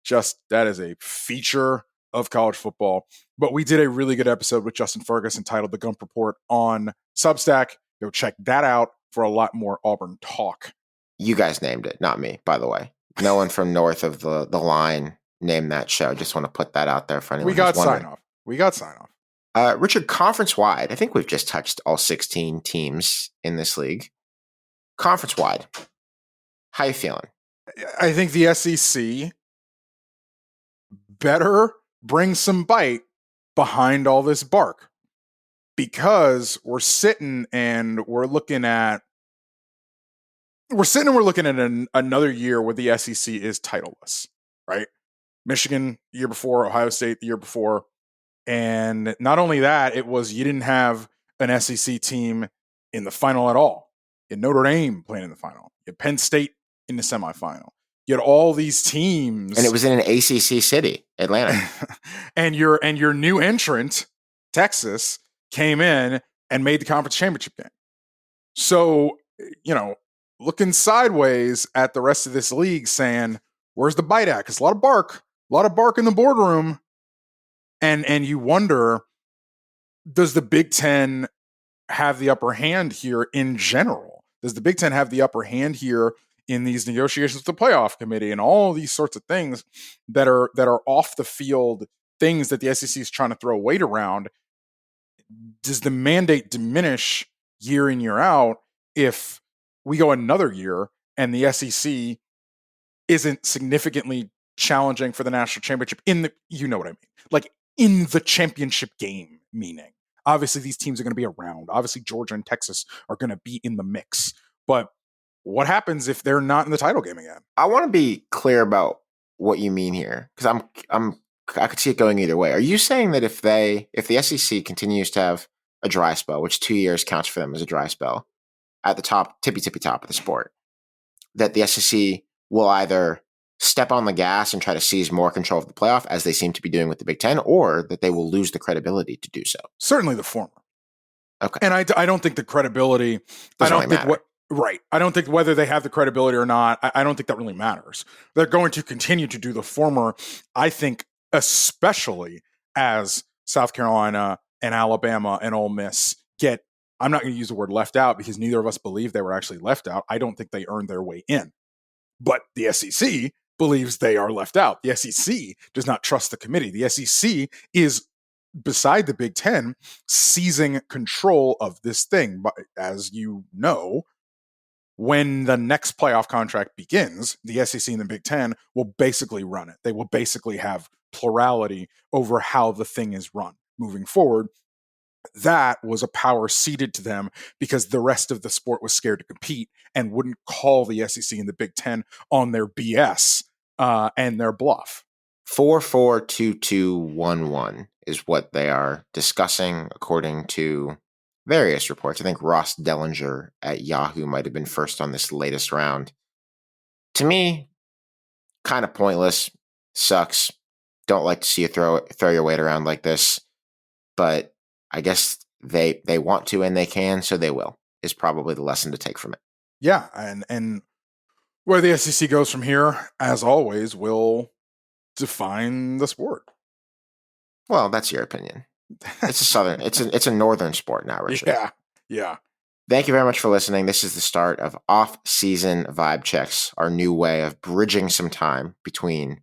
S7: Just that is a feature of college football. But we did a really good episode with Justin Ferguson titled The Gump Report on Substack. Go check that out for a lot more Auburn talk.
S6: You guys named it, not me, by the way. No one from north of the line named that show. Just want to put that out there for anyone.
S7: We got sign off.
S6: Richard, conference-wide, I think we've just touched all 16 teams in this league. Conference-wide, how you feeling?
S7: I think the SEC better bring some bite behind all this bark, because we're sitting and we're looking at another year where the SEC is titleless, right? Michigan the year before, Ohio State the year before. And not only that, it was you didn't have an SEC team in the final at all. You had Notre Dame playing in the final. You had Penn State in the semifinal. You had all these teams.
S6: And it was in an ACC city, Atlanta.
S7: and your new entrant, Texas, came in and made the conference championship game. So, looking sideways at the rest of this league saying, where's the bite at? Because a lot of bark in the boardroom. And you wonder, does the Big Ten have the upper hand here in general? Does the Big Ten have the upper hand here in these negotiations with the playoff committee and all these sorts of things that are off the field, things that the SEC is trying to throw weight around? Does the mandate diminish year in, year out if we go another year and the SEC isn't significantly challenging for the national championship you know what I mean? Like in the championship game, meaning obviously these teams are going to be around. Obviously Georgia and Texas are going to be in the mix, but what happens if they're not in the title game again?
S6: I want to be clear about what you mean here, because I could see it going either way. Are you saying that if the SEC continues to have a dry spell, which 2 years counts for them as a dry spell, at the top, tippy top of the sport, that the SEC will either step on the gas and try to seize more control of the playoff, as they seem to be doing with the Big Ten, or that they will lose the credibility to do so?
S7: Certainly the former.
S6: Okay.
S7: And I don't think the credibility, Right. I don't think whether they have the credibility or not, I don't think that really matters. They're going to continue to do the former, I think, especially as South Carolina and Alabama and Ole Miss get, I'm not going to use the word left out because neither of us believe they were actually left out. I don't think they earned their way in. But the SEC believes they are left out. The SEC does not trust the committee. The SEC is, beside the Big Ten, seizing control of this thing. But as you know, when the next playoff contract begins, the SEC and the Big Ten will basically run it. They will basically have plurality over how the thing is run moving forward. That was a power ceded to them because the rest of the sport was scared to compete and wouldn't call the SEC and the Big Ten on their BS and their bluff.
S6: 442211 is what they are discussing according to various reports. I think Ross Dellinger at Yahoo might have been first on this latest round. To me, kind of pointless, sucks. Don't like to see you throw your weight around like this, but I guess they want to and they can, so they will, is probably the lesson to take from it.
S7: Yeah, and where the SEC goes from here, as always, will define the sport.
S6: Well, that's your opinion. It's a northern sport now, Richard.
S7: Yeah.
S6: Thank you very much for listening. This is the start of Off-Season Vibe Checks, our new way of bridging some time between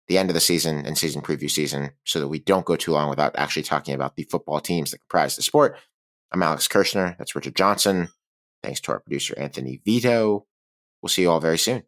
S6: the end of the season and season preview season so that we don't go too long without actually talking about the football teams that comprise the sport. I'm Alex Kirshner. That's Richard Johnson. Thanks to our producer, Anthony Vito. We'll see you all very soon.